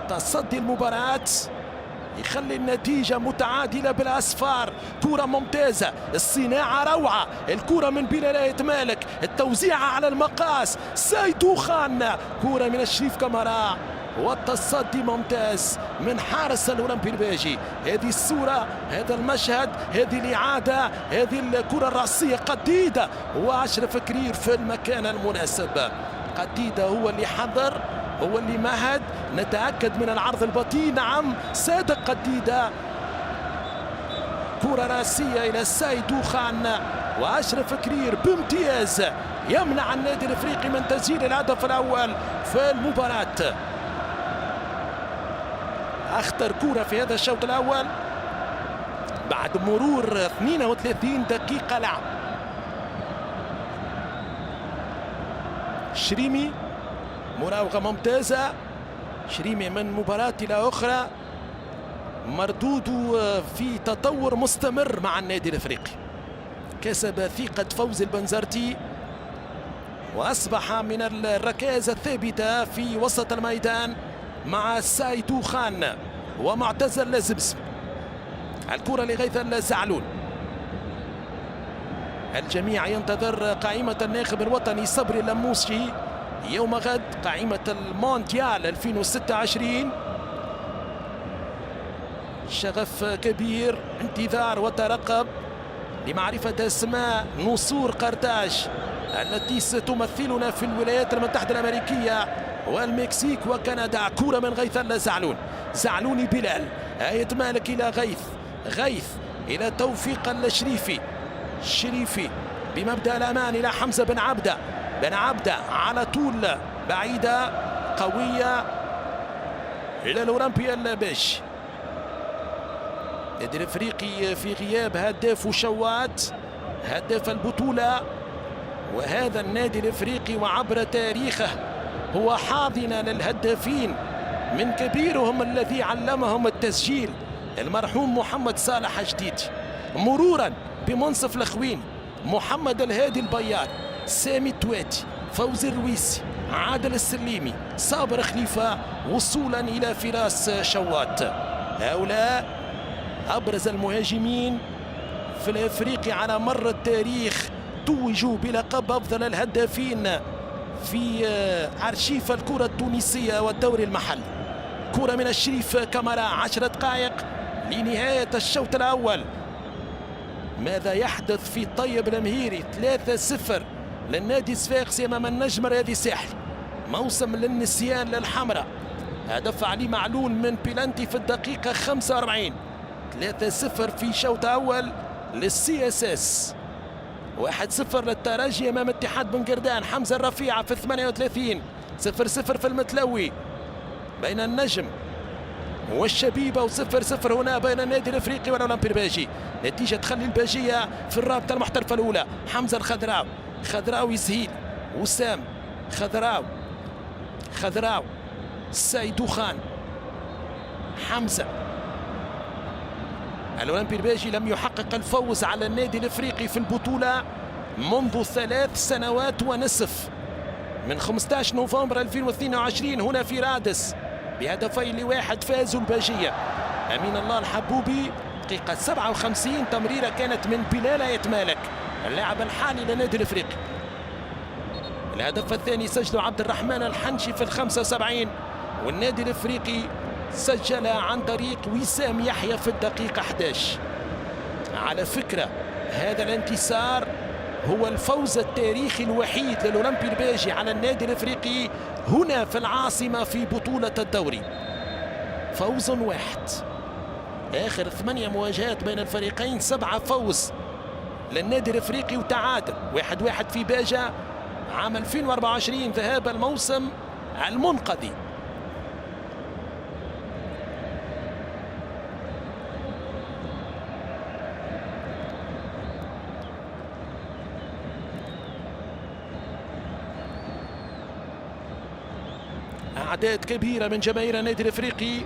[SPEAKER 1] تصدي المباراة يخلي النتيجة متعادلة بالأصفار. كرة ممتازة، الصناعة روعة، الكرة من بلال آية مالك، التوزيع على المقاس، سايدو خان، كرة من الشريف كامارا، والتصدي ممتاز من حارس الأولمبي الباجي. هذه الصورة، هذا المشهد، هذه الإعادة، هذه الكرة الرأسية قديدة وأشرف كرير في المكان المناسب. قديدة هو اللي حضر، هو اللي مهد. نتأكد من العرض البطيء. نعم صادق قديدة. كرة رأسية إلى السيد دوخان وأشرف كرير بامتياز يمنع النادي الافريقي من تسجيل الهدف الاول في المباراة. اخطر كرة في هذا الشوط الاول بعد مرور 32 دقيقة لعب. شريمي مراوغة ممتازة. شريمي من مباراة إلى أخرى مردوده في تطور مستمر مع النادي الافريقي. كسب ثقة فوز البنزرتي وأصبح من الركائز الثابتة في وسط الميدان مع سايدو خان ومعتز اللازمسم. الكرة لغيث الزعلول. الجميع ينتظر قائمة الناخب الوطني صبري اللموسي يوم غد، قائمة المونديال 2026. شغف كبير، انتظار وترقب لمعرفة اسماء نسور قرطاج التي ستمثلنا في الولايات المتحدة الأمريكية والمكسيك وكندا. كرة من غيث الزعلول. زعلوني بلال، آية مالك إلى غيث، غيث إلى توفيق الشريفي، الشريفي بمبدأ الأمان إلى حمزة بن عبدة، بن عبدة على طول بعيدة قوية إلى الأولمبيا الباش. النادي الافريقي في غياب هداف وشوات، هداف البطولة، وهذا النادي الافريقي وعبر تاريخه هو حاضنة للهدافين من كبيرهم الذي علمهم التسجيل المرحوم محمد صالح جديد، مرورا بمنصف الخوين، محمد الهادي البيار، سامي التواتي، فوزي الرويسي، عادل السليمي، صابر خليفة، وصولا إلى فراس شوات. هؤلاء أبرز المهاجمين في الافريقي على مر التاريخ، توجوا بلقب أفضل الهدافين في أرشيف الكرة التونسية والدوري المحلي. كرة من الشريف كامارا، 10 دقائق لنهاية الشوط الأول. ماذا يحدث في طيب الأمهيري؟ 3-0 للنادي الصفاقسي أمام النجم الرياضي الساحلي. موسم للنسيان للحمراء. هدف علي معلول من بيلانتي في الدقيقة 45. 3-0 في شوط أول للسي اس اس. 1-0 للترجي أمام اتحاد بن قردان، حمزة الرفيعة في 38. 0-0 في المتلوي بين النجم والشبيبة، و0-0 هنا بين النادي الافريقي والاولمبي الباجي. نتيجة تخلي الباجية في الرابطة المحترفة الأولى. حمزة الخضراوي، خضراوي سهيل، وسام خضراوي، خضراوي، سيدو خان، حمزة. الأولمبي الباجي لم يحقق الفوز على النادي الافريقي في البطولة منذ 3 سنوات ونصف، من 15 نوفمبر 2022 هنا في رادس بهدفين ل1. فازوا الباجية. أمين الله الحبوبي دقيقة 57، تمريرة كانت من بلال آية مالك اللاعب الحالي للنادي الافريقي. الهدف الثاني سجله عبد الرحمن الحنشي في 75، والنادي الافريقي سجل عن طريق وسام يحيى في الدقيقة 11. على فكرة هذا الانتصار هو الفوز التاريخي الوحيد للأولمبي الباجي على النادي الافريقي هنا في العاصمة في بطولة الدوري. فوز واحد. آخر 8 مواجهات بين الفريقين 7 فوز للنادي الافريقي وتعادل 1-1 في باجة عام 2024 ذهاب الموسم المنقذي. أعداد كبيرة من جماهير النادي الافريقي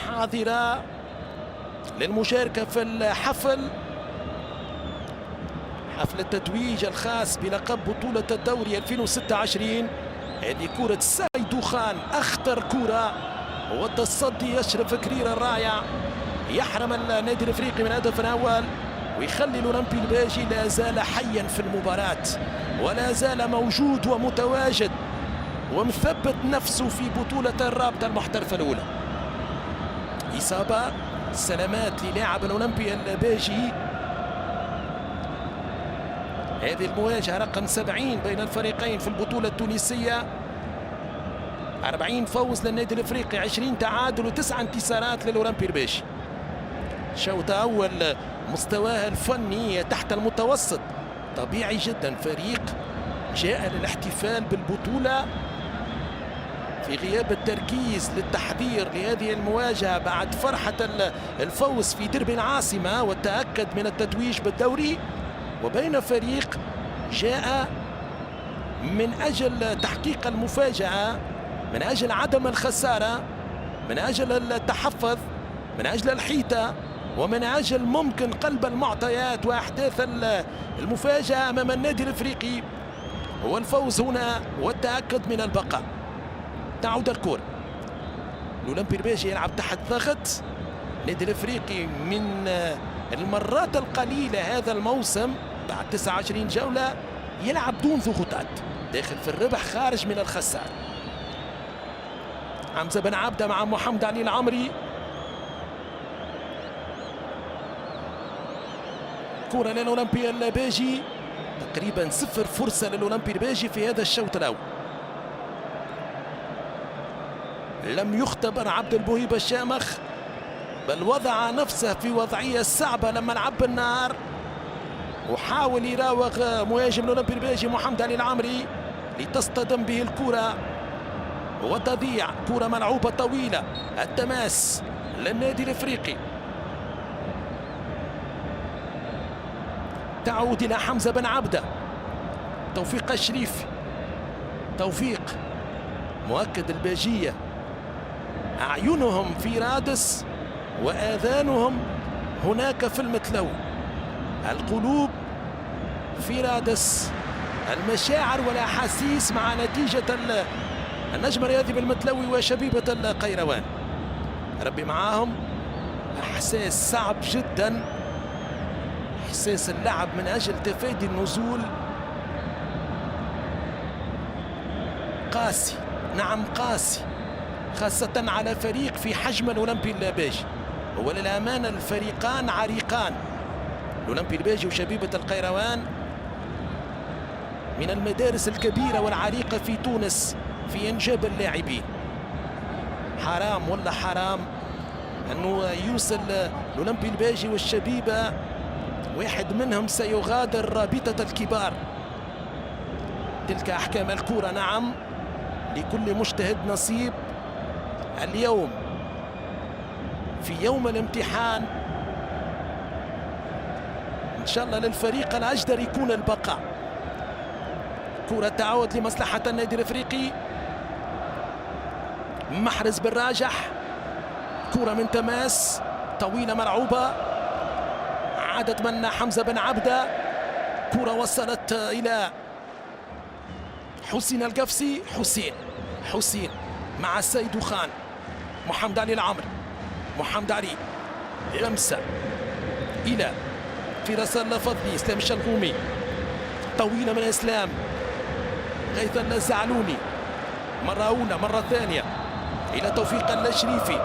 [SPEAKER 1] حاضرة للمشاركة في الحفل، حفل التتويج الخاص بلقب بطولة الدوري 2026. هذه كرة سايدو خان، أخطر كرة، والتصدي يشرف كرير الرائع يحرم النادي الافريقي من هدف أول ويخلي الأولمبي الباجي لا زال حيا في المباراة ولا زال موجود ومتواجد ومثبت نفسه في بطولة الرابطة المحترفة الأولى. إصابة، سلامات للاعب الأولمبي الباجي. هذه المواجهة رقم 70 بين الفريقين في البطولة التونسية. 40 فوز للنادي الافريقي، 20 تعادل و9 انتصارات للأولمبي الباجي. شوط أول مستواه الفني تحت المتوسط، طبيعي جدا. فريق جاء للاحتفال بالبطولة في غياب التركيز للتحضير لهذه المواجهة بعد فرحة الفوز في درب العاصمة والتأكد من التتويج بالدوري، وبين فريق جاء من أجل تحقيق المفاجأة، من أجل عدم الخسارة، من أجل التحفظ، من أجل الحيطة، ومن أجل ممكن قلب المعطيات وأحداث المفاجأة أمام النادي الإفريقي هو الفوز هنا والتأكد من البقاء. تعود الكرة، الأولمبي الباجي يلعب تحت ضغط. النادي الإفريقي من المرات القليلة هذا الموسم بعد 29 جولة يلعب دون ضغوطات، داخل في الربح خارج من الخسارة. حمزة بن عبدة مع محمد علي العمري، كرة للأولمبي الباجي، تقريبا 0 فرصة للأولمبي الباجي في هذا الشوط الأول. لم يختبر عبد البوهيب الشامخ، بل وضع نفسه في وضعية صعبة لما لعب بالنار وحاول يراوغ مهاجم الأولمبي الباجي محمد علي العمري لتصطدم به الكرة وتضيع. كرة ملعوبة طويلة، التماس للنادي الإفريقي، تعود إلى حمزة بن عبدة. توفيق الشريف، توفيق مؤكد الباجية أعينهم في رادس وآذانهم هناك في المتلو، القلوب في رادس، المشاعر والأحاسيس مع نتيجة النجم الرياضي بالمتلوي وشبيبة القيروان. ربي معاهم، إحساس صعب جدا، إحساس اللعب من أجل تفادي النزول قاسي، نعم قاسي، خاصة على فريق في حجم الأولمبي الباجي. وللأمانة الفريقان عريقان، الأولمبي الباجي وشبيبة القيروان من المدارس الكبيرة والعريقة في تونس في إنجاب اللاعبين. حرام ولا حرام أنه يوصل الأولمبي الباجي والشبيبة واحد منهم سيغادر رابطة الكبار. تلك أحكام الكرة، نعم، لكل مجتهد نصيب. اليوم في يوم الامتحان إن شاء الله للفريق الأجدر يكون البقاء. كرة تعود لمصلحة النادي الإفريقي، محرز بالراجح، كرة من تماس طويلة ملعوبة، عادت من حمزة بن عبدة، كرة وصلت إلى حسين القفسي. حسين مع السيد خان، محمد علي العمري، محمد علي لمسة إلى فراس الفضلي، إسلام الشلغومي، طويلة من إسلام، غيث الزعلوني، مرة أولى مرة ثانية إلى توفيق الشريفي،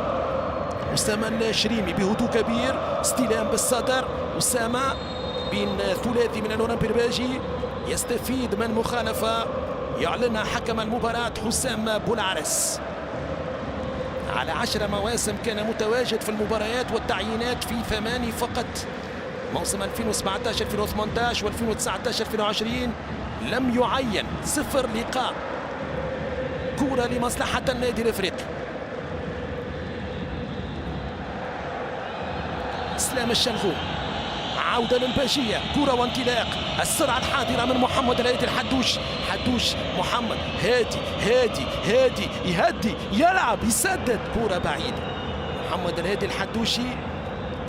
[SPEAKER 1] أسامة الشريمي بهدوء كبير، استلام بالصدر، أسامة بين ثلاثي من الأولمبي الباجي يستفيد من مخالفة يعلنها حكم المباراة حسام بولعرس. على 10 مواسم كان متواجد في المباريات والتعيينات في 8 فقط، موسم 2017 2018 و2019 2020 لم يعين، 0 لقاء. كرة لمصلحة النادي الافريقي، اسلام الشلغوم، عودة للباجية، كرة وانطلاق، السرعة الحاضرة من محمد الهادي الحدوش، محمد هادي يهدي، يلعب، يسدد، كرة بعيدة. محمد الهادي الحدوشي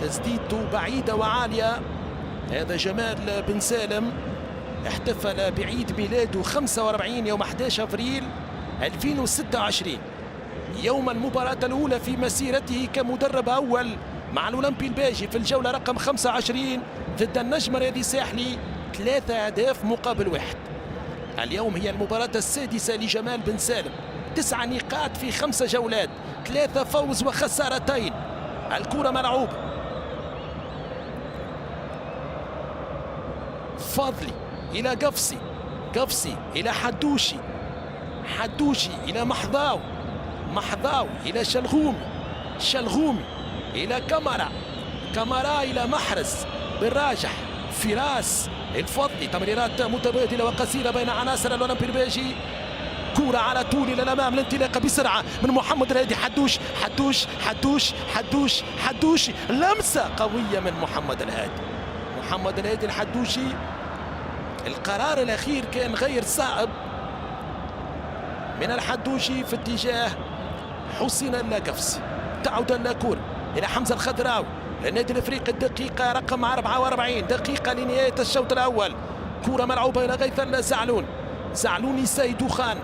[SPEAKER 1] تسديدته بعيدة وعالية. هذا جمال بن سالم احتفل بعيد ميلاده 45 يوم 11 ابريل 2026، يوم المباراة الأولى في مسيرته كمدرب أول مع الأولمبي الباجي في الجولة رقم 25 ضد النجم الرياضي الساحلي، 3 أهداف مقابل 1. اليوم هي المباراة السادسة لجمال بن سالم، 9 نقاط في 5 جولات، 3 فوز وخسارتين. الكرة ملعوبة، فضلي إلى قفصي، قفصي إلى حدوشي، حدوشي إلى محضاوي، محضاوي إلى شلغومي، شلغومي إلى كامارا، كامارا إلى محرز بالراجح، فراس الفضلي. تمريرات متبادلة وقصيرة بين عناصر الأولمبي الباجي. كرة على طول إلى الأمام، الانطلاقة بسرعة من محمد الهادي. حدوش حدوش حدوش حدوش حدوشي، لمسة قوية من محمد الهادي. محمد الهادي الحدوشي، القرار الأخير كان غير صائب من الحدوشي في اتجاه حسين اللاقفسي. تعود الكرة إلى حمزة الخضراوي للنادي الافريقي. الدقيقة رقم 44، دقيقة لنهاية الشوط الأول. كرة ملعوبة إلى غيث الزعلون، زعلوني سيدو خان،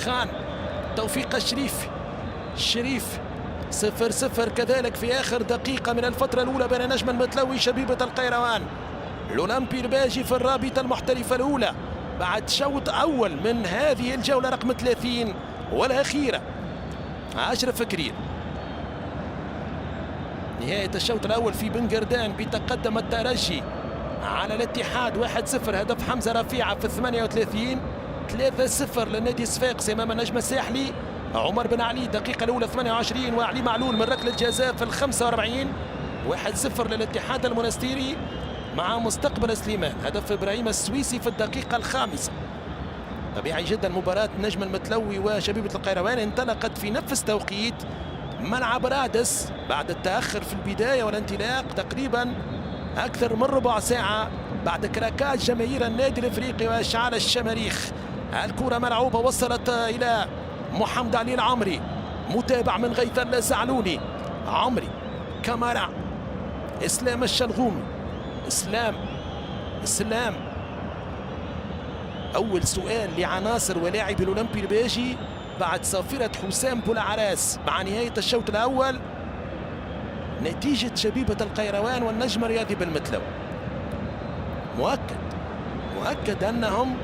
[SPEAKER 1] خان توفيق الشريفي، الشريف 0-0 كذلك في آخر دقيقة من الفترة الأولى بين نجم المتلوي شبيبة القيروان. الأولمبي الباجي في الرابطة المحترفة الأولى بعد شوط أول من هذه الجولة رقم 30 والأخيرة. أشرف كرير. نهاية الشوط الأول في بن قردان بيتقدم الترجي على الاتحاد 1-0، هدف حمزة رفيعة في 38. 3-0 للنادي الصفاقسي أمام النجم الساحلي. عمر بن علي الدقيقة الأولى 28، وعلي معلول من ركلة جزاء في 45. 1-0 للاتحاد المنستيري مع مستقبل سليمان، هدف إبراهيم السويسي في الدقيقة الخامسة. طبيعي جدا مباراة نجم المتلوي وشبيبة القيروان انطلقت في نفس توقيت ملعب رادس بعد التأخر في البداية والانطلاق تقريبا أكثر من ربع ساعة بعد كراكات جماهير النادي الافريقي واشعال الشماريخ. الكرة ملعوبة وصلت إلى محمد علي العمري، متابع من غيث الزعلوني. عمري، كامارا، إسلام الشلغومي، إسلام. أول سؤال لعناصر ولاعبي الأولمبي الباجي بعد صافرة حسام بولعراس مع نهاية الشوط الأول، نتيجة شبيبة القيروان والنجم الرياضي بالمتلوي. مؤكد أنهم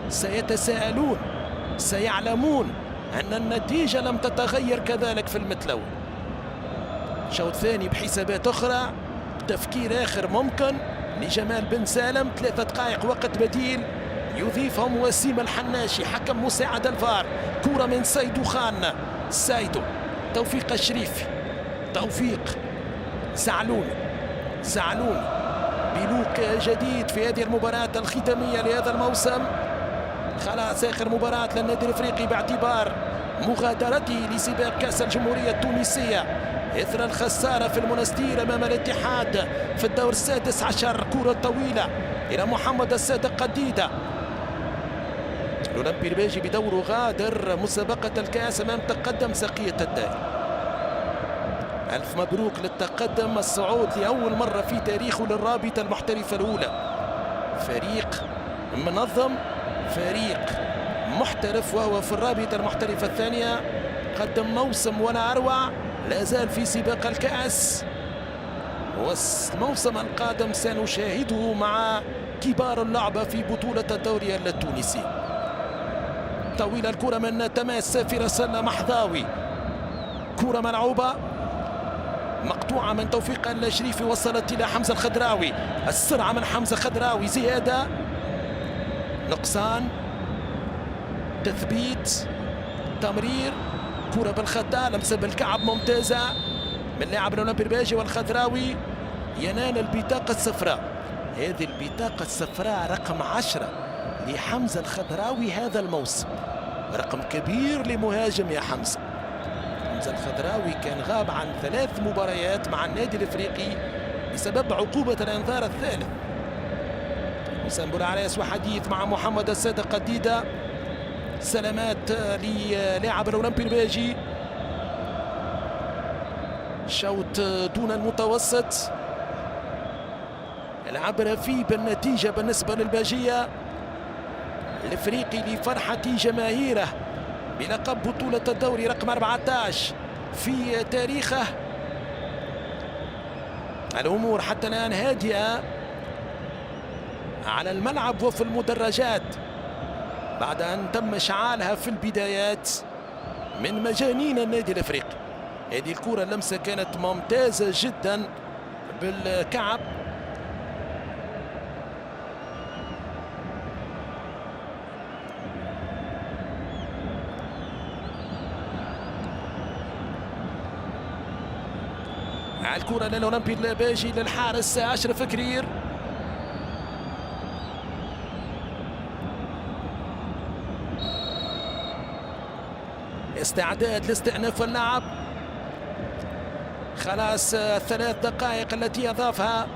[SPEAKER 1] سيتساءلون، سيعلمون أن النتيجة لم تتغير كذلك في المتلوي. شوط ثاني بحسابات أخرى، تفكير آخر ممكن لجمال بن سالم. 3 دقائق وقت بديل يضيفهم وسيم الحناشي حكم مساعد الفار. كرة من سيدو خان، سيدو، توفيق الشريفي، توفيق، زعلوني بلوك جديد في هذه المباراة الختامية لهذا الموسم. خلاص آخر مباراة للنادي الافريقي باعتبار مغادرته لسباق كأس الجمهورية التونسية إثر الخسارة في المنستير أمام الاتحاد في الدور السادس عشر. كرة طويلة إلى محمد الصادق قديدة. الأولمبي الباجي بدوره غادر مسابقة الكأس أمام تقدم ساقية الدائرة. ألف مبروك للتقدم، الصعود لأول مرة في تاريخه للرابطة المحترفة الأولى. فريق منظم، فريق محترف، وهو في الرابطة المحترفة الثانية. قدم موسم ولا أروع، لا زال في سباق الكأس، والموسم القادم سنشاهده مع كبار اللعبة في بطولة الدوري التونسي. طويلة الكرة من تماس فراس محضاوي، كرة ملعوبة مقطوعة من توفيق الشريفي، وصلت إلى حمزة الخضراوي. السرعة من حمزة الخضراوي، زيادة، نقصان، تثبيت، تمرير، كرة بالخطا، لمسة بالكعب ممتازة من لاعب الأولمبي الباجي. والخضراوي ينال البطاقة الصفراء. هذه البطاقة الصفراء رقم 10 لحمزة الخضراوي هذا الموسم، رقم كبير لمهاجم يا حمزة. حمزة الخضراوي كان غاب عن 3 مباريات مع النادي الافريقي بسبب عقوبة الانذار الثالث. حسام بولعراس وحديث مع محمد الصادق قديدة. سلامات للاعب الأولمبي الباجي. شوط دون المتوسط، العبرة فيه بالنتيجة بالنسبة للباجية. الافريقي لفرحة جماهيره بلقب بطولة الدوري رقم 14 في تاريخه، الأمور حتى الآن هادئة على الملعب وفي المدرجات بعد أن تم إشعالها في البدايات من مجانين النادي الأفريقي. هذه الكرة اللمسة كانت ممتازة جدا بالكعب. الكرة للأولمبي الباجي للحارس أشرف كرير. استعداد لاستئناف اللعب. خلاص 3 دقائق التي أضافها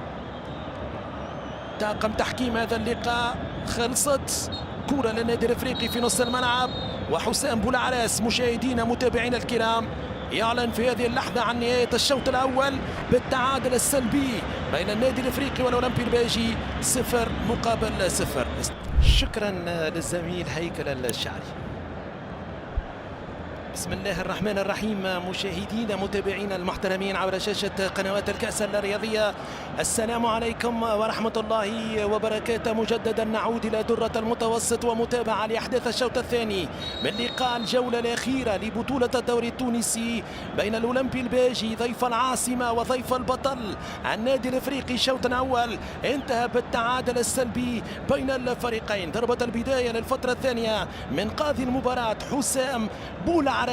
[SPEAKER 1] طاقم تحكيم هذا اللقاء خلصت. كرة للنادي الأفريقي في نص الملعب، وحسام بولعراس مشاهدينا متابعينا الكرام يعلن في هذه اللحظة عن نهاية الشوط الأول بالتعادل السلبي بين النادي الأفريقي والأولمبي الباجي 0-0. شكرا للزميل هيكل الشعري. بسم الله الرحمن الرحيم. مشاهدينا متابعينا المحترمين عبر شاشة قنوات الكأس الرياضية، السلام عليكم ورحمة الله وبركاته. مجددا نعود إلى درة المتوسط ومتابعة لأحداث الشوط الثاني من لقاء الجولة الأخيرة لبطولة الدوري التونسي بين الأولمبي الباجي ضيف العاصمة وضيف البطل النادي الأفريقي. شوط أول انتهى بالتعادل السلبي بين الفريقين. ضربة البداية للفترة الثانية من قاضي المباراة حسام بولعراس.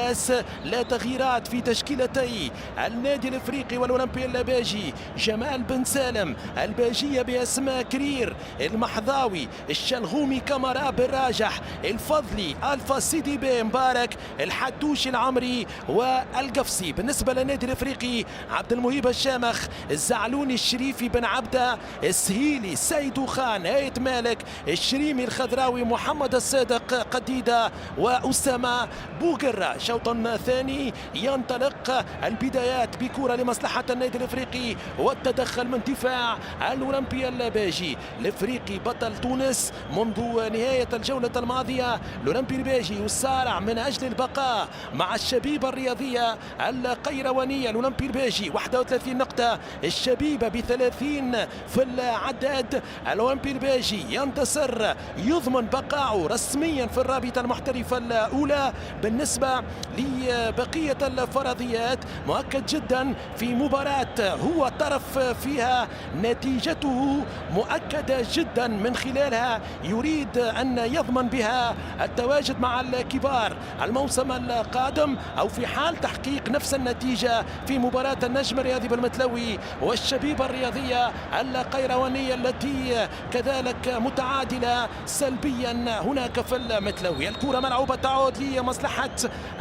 [SPEAKER 1] لا تغييرات في تشكيلتي النادي الافريقي والاولمبي الباجي. جمال بن سالم، الباجية باسماء كرير، المحظاوي، الشلغومي، كامارا، بالراجح، الفضلي، الفا، سيدي بي، مبارك، الحدوشي، العمري والقفصي. بالنسبة للنادي الافريقي عبد المهيب الشامخ، الزعلوني، الشريفي، بن عبده، السهيلي، سيدو خان، هيت مالك، الشريمي، الخضراوي، محمد الصادق، قديدة وأسامة بوغرة. شوط ثاني ينطلق، البدايات بكرة لمصلحة النادي الافريقي والتدخل من دفاع الاولمبي الباجي. الافريقي بطل تونس منذ نهاية الجولة الماضية. الاولمبي الباجي يسارع من اجل البقاء مع الشبيبة الرياضية القيروانية. الاولمبي الباجي 31 نقطة، الشبيبة ب30 في العداد. الاولمبي الباجي ينتصر يضمن بقائه رسميا في الرابطة المحترفة الاولى. بالنسبة لبقية الفرضيات مؤكد جدا في مباراة هو طرف فيها نتيجته مؤكدة جدا من خلالها يريد أن يضمن بها التواجد مع الكبار الموسم القادم، أو في حال تحقيق نفس النتيجة في مباراة النجم الرياضي بالمتلوي والشبيبة الرياضية القيروانية التي كذلك متعادلة سلبيا هناك في المتلوي. الكرة ملعوبة تعود لمصلحة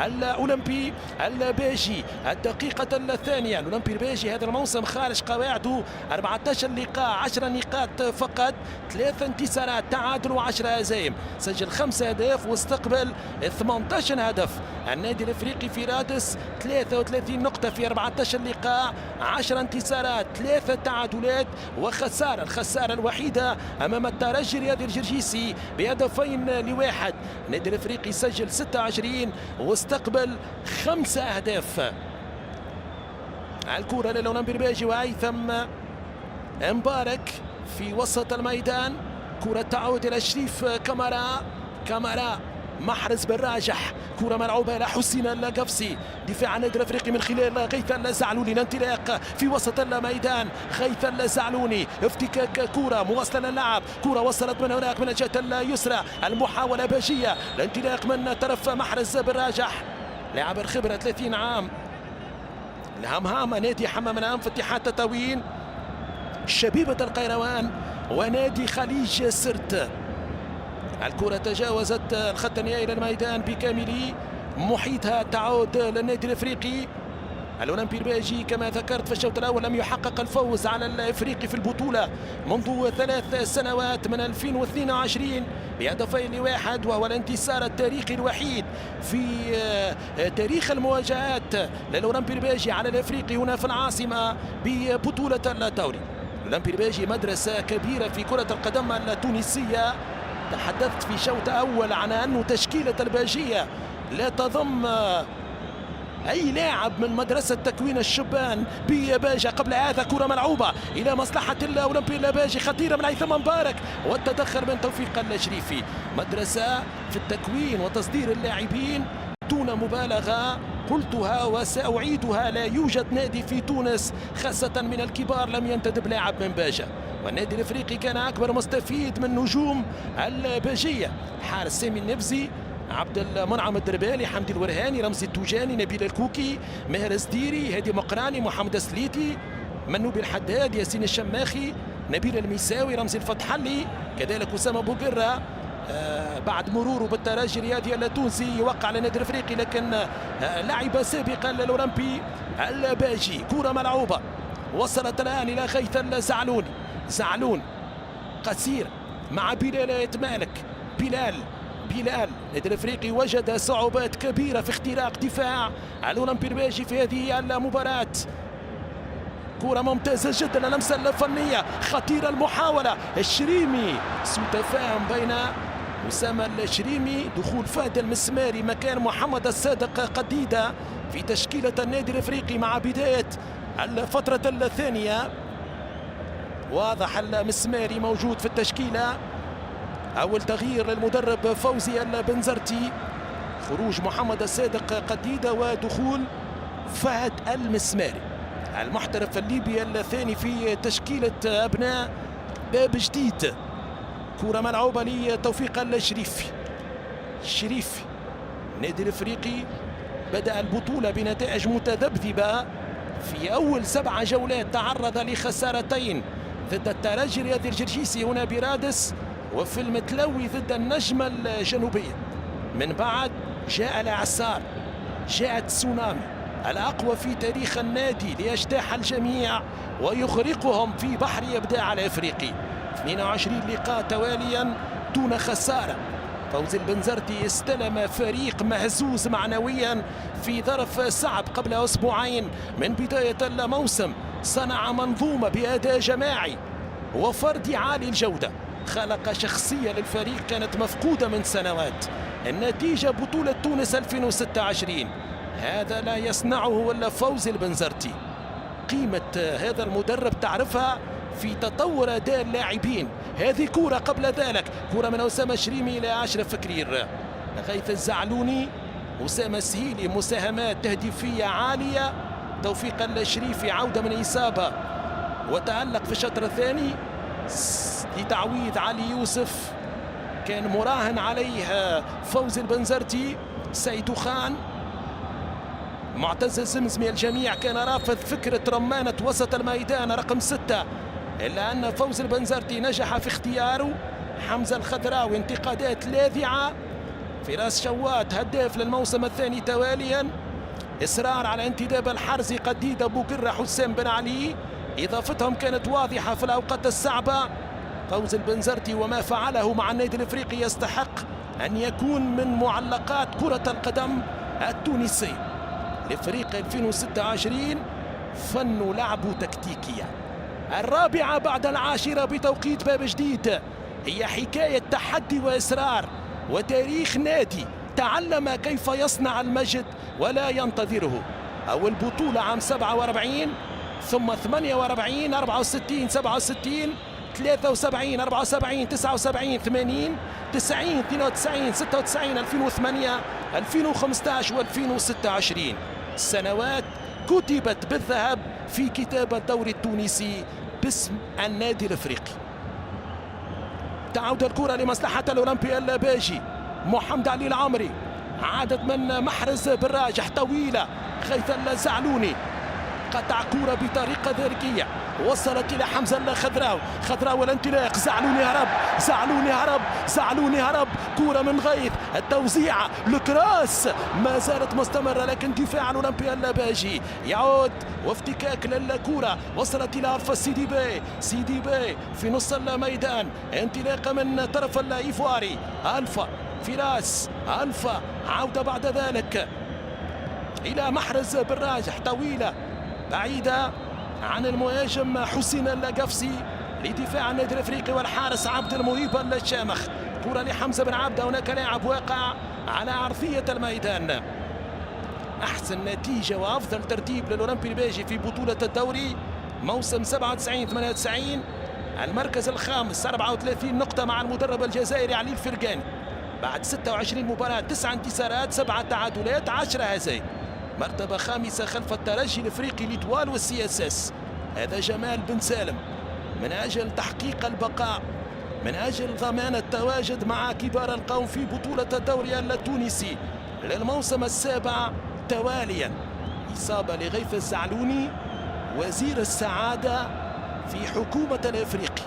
[SPEAKER 1] الأولمبي الباجي. الدقيقة الثانية، الأولمبي الباجي هذا الموسم خارج قواعده 14 لقاء 10 نقاط فقط، 3 انتصارات، تعادل و10 هزائم، سجل 5 أهداف واستقبل 18 هدف. النادي الافريقي في رادس 33 نقطة في 14 لقاء، 10 انتصارات، 3 تعادلات وخسارة. الخسارة الوحيدة أمام الترجي الرياضي الجرجيسي ب2-1. النادي الافريقي سجل 26 واستقبل 5 أهداف. الكرة للأولمبي الباجي وهيثم مبارك في وسط الميدان. كرة تعود إلى شريف كامارا، محرز بالراجح، كرة ملعوبة إلى حسين القفصي. دفاع النادي الافريقي من خلال غيث الزعلوني، الانطلاق في وسط الميدان، غيث الزعلوني، افتكاك كرة مواصلة للعب، كرة وصلت من هناك من الجهة اليسرى، المحاولة باجية، الانطلاق من طرف محرز بالراجح، لاعب الخبرة 30 عام، الهمهام نادي حمام الأنف اتحاد تطاوين، شبيبة القيروان ونادي خليج سرت. الكرة تجاوزت الخط النهائي إلى الميدان بكامله، محيطها تعود للنادي الافريقي. الاولمبي الباجي كما ذكرت في الشوط الاول لم يحقق الفوز على الافريقي في البطولة منذ 3 سنوات من 2022 ب2-1، وهو الانتصار التاريخي الوحيد في تاريخ المواجهات للاولمبي الباجي على الافريقي هنا في العاصمة ببطولة الدوري. الاولمبي الباجي مدرسة كبيرة في كرة القدم التونسية. تحدثت في شوط أول عن أن تشكيلة الباجية لا تضم أي لاعب من مدرسة تكوين الشبان بباجة. قبل هذا كرة ملعوبة إلى مصلحة الأولمبي اللباجي، خطيرة من هيثم مبارك والتدخل من توفيق الشريفي. مدرسة في التكوين وتصدير اللاعبين دون مبالغة، قلتها وسأعيدها، لا يوجد نادي في تونس خاصة من الكبار لم ينتدب لاعب من باجة، والنادي الافريقي كان اكبر مستفيد من نجوم الباجيه. حارس سامي النبزي، عبد المنعم الدربالي، حمدي الورهاني، رمزي التوجاني، نبيل الكوكي، ماهر الزديري، هادي مقراني، محمد السليتي، منوبي الحداد، ياسين الشماخي، نبيل الميساوي، رمزي الفتحلي، كذلك اسامه بوقره. بعد مروره بالترجي الرياضي التونسي يوقع على النادي الافريقي، لكن لعب سابقا للاولمبي الباجي. كره ملعوبه وصلت الان الى غيث الزعلوني، زعلون قصير مع بلال يتمالك. بلال النادي الافريقي وجد صعوبات كبيره في اختراق دفاع الاولمبي الباجي في هذه المباراه. كرة ممتازة جدا، اللمسة الفنية خطيرة، المحاولة الشريمي، سوء تفاهم بين أسامة الشريمي، دخول فهد المسماري مكان محمد الصادق قديدة في تشكيلة النادي الافريقي مع بداية الفترة الثانية. واضح المسماري موجود في التشكيلة. أول تغيير للمدرب فوزي البنزرتي، خروج محمد الصادق قديدة ودخول فهد المسماري المحترف الليبي الثاني في تشكيلة أبناء باب جديد. كرة ملعوبة لتوفيق الشريفي. النادي الافريقي بدأ البطولة بنتائج متذبذبة. في أول 7 جولات تعرض لخسارتين ضد الترجي الرياضي الجرجيسي هنا برادس، وفي المتلوي ضد النجمة الجنوبية. من بعد جاء الإعصار، جاءت تسونامي الأقوى في تاريخ النادي ليجتاح الجميع ويغرقهم في بحر إبداع الإفريقي. 22 لقاء تواليا دون خسارة. فوزي البنزرتي استلم فريق مهزوز معنويا في ظرف صعب قبل أسبوعين من بداية الموسم. صنع منظومة بأداء جماعي وفردي عالي الجودة، خلق شخصية للفريق كانت مفقودة من سنوات. النتيجة بطولة تونس 2026. هذا لا يصنعه إلا فوزي البنزرتي. قيمة هذا المدرب تعرفها في تطور أداء اللاعبين. هذه كرة قبل ذلك، كرة من أسامة شريمي إلى أشرف فكرير، غيث الزعلوني، أسامة سهيلي، مساهمات تهديفية عالية. توفيق الشريفي عودة من إصابة وتألق في الشوط الثاني لتعويض علي يوسف كان مراهن عليه فوزي البنزرتي. سيد خان، معتز الزمزمي، الجميع كان رافض فكرة رمانة وسط الميدان رقم 6، إلا أن فوزي البنزرتي نجح في اختياره. حمزة الخضراوي انتقادات لاذعة. فراس شوات هداف للموسم الثاني تواليا. إصرار على انتداب الحرزي، قديدة، بوقرة، حسام بن علي، إضافتهم كانت واضحة في الأوقات الصعبة. فوزي البنزرتي وما فعله مع النادي الافريقي يستحق أن يكون من معلقات كرة القدم التونسية. الافريقي 2026 فن لعب تكتيكية. 4 بعد 10 بتوقيت باب جديد، هي حكاية تحدي وإصرار وتاريخ نادي تعلم كيف يصنع المجد ولا ينتظره. أول بطولة عام 47، ثم 48، 64، 67، 73، 74، 79، 80، 90، 92، 96، 2008، 2015 و2026. سنوات كتبت بالذهب في كتاب الدوري التونسي باسم النادي الافريقي. تعود الكرة لمصلحة الأولمبي الباجي. محمد علي العمري، عادت من محرز بالراجح طويلة. غيث الزعلوني قطع كرة بطريقة ذكية وصلت إلى حمزة الخضراوي. خضراوي الانطلاق، زعلوني هرب. كرة من غيث، التوزيعة، الكراس ما زالت مستمرة، لكن دفاع الأولمبي الباجي يعود وافتكاك للكرة. وصلت إلى ألفا سيدي باي في نص الميدان، انطلاقة من طرف الإيفواري. ألفا فراس، ألفا عودة بعد ذلك إلى محرز بالراجح، طويلة بعيدة عن المهاجم حسين القفسي لدفاع النادي الافريقي والحارس عبد المهيب الشامخ. كرة لحمزة بن عبده، هناك لاعب واقع على أرضية الميدان. أحسن نتيجة وأفضل ترتيب للأولمبي الباجي في بطولة الدوري موسم 97-98. المركز الخامس 34 نقطة مع المدرب الجزائري علي الفرقاني بعد 26 مباراة، 9 انتصارات 7 تعادلات 10 هزائم. مرتبة خامسة خلف الترجي الافريقي ليتوال والسي اس اس. هذا جمال بن سالم من اجل تحقيق البقاء، من اجل ضمان التواجد مع كبار القوم في بطولة الدوري التونسي للموسم السابع تواليا. إصابة لغيث الزعلوني وزير السعادة في حكومة الافريقي.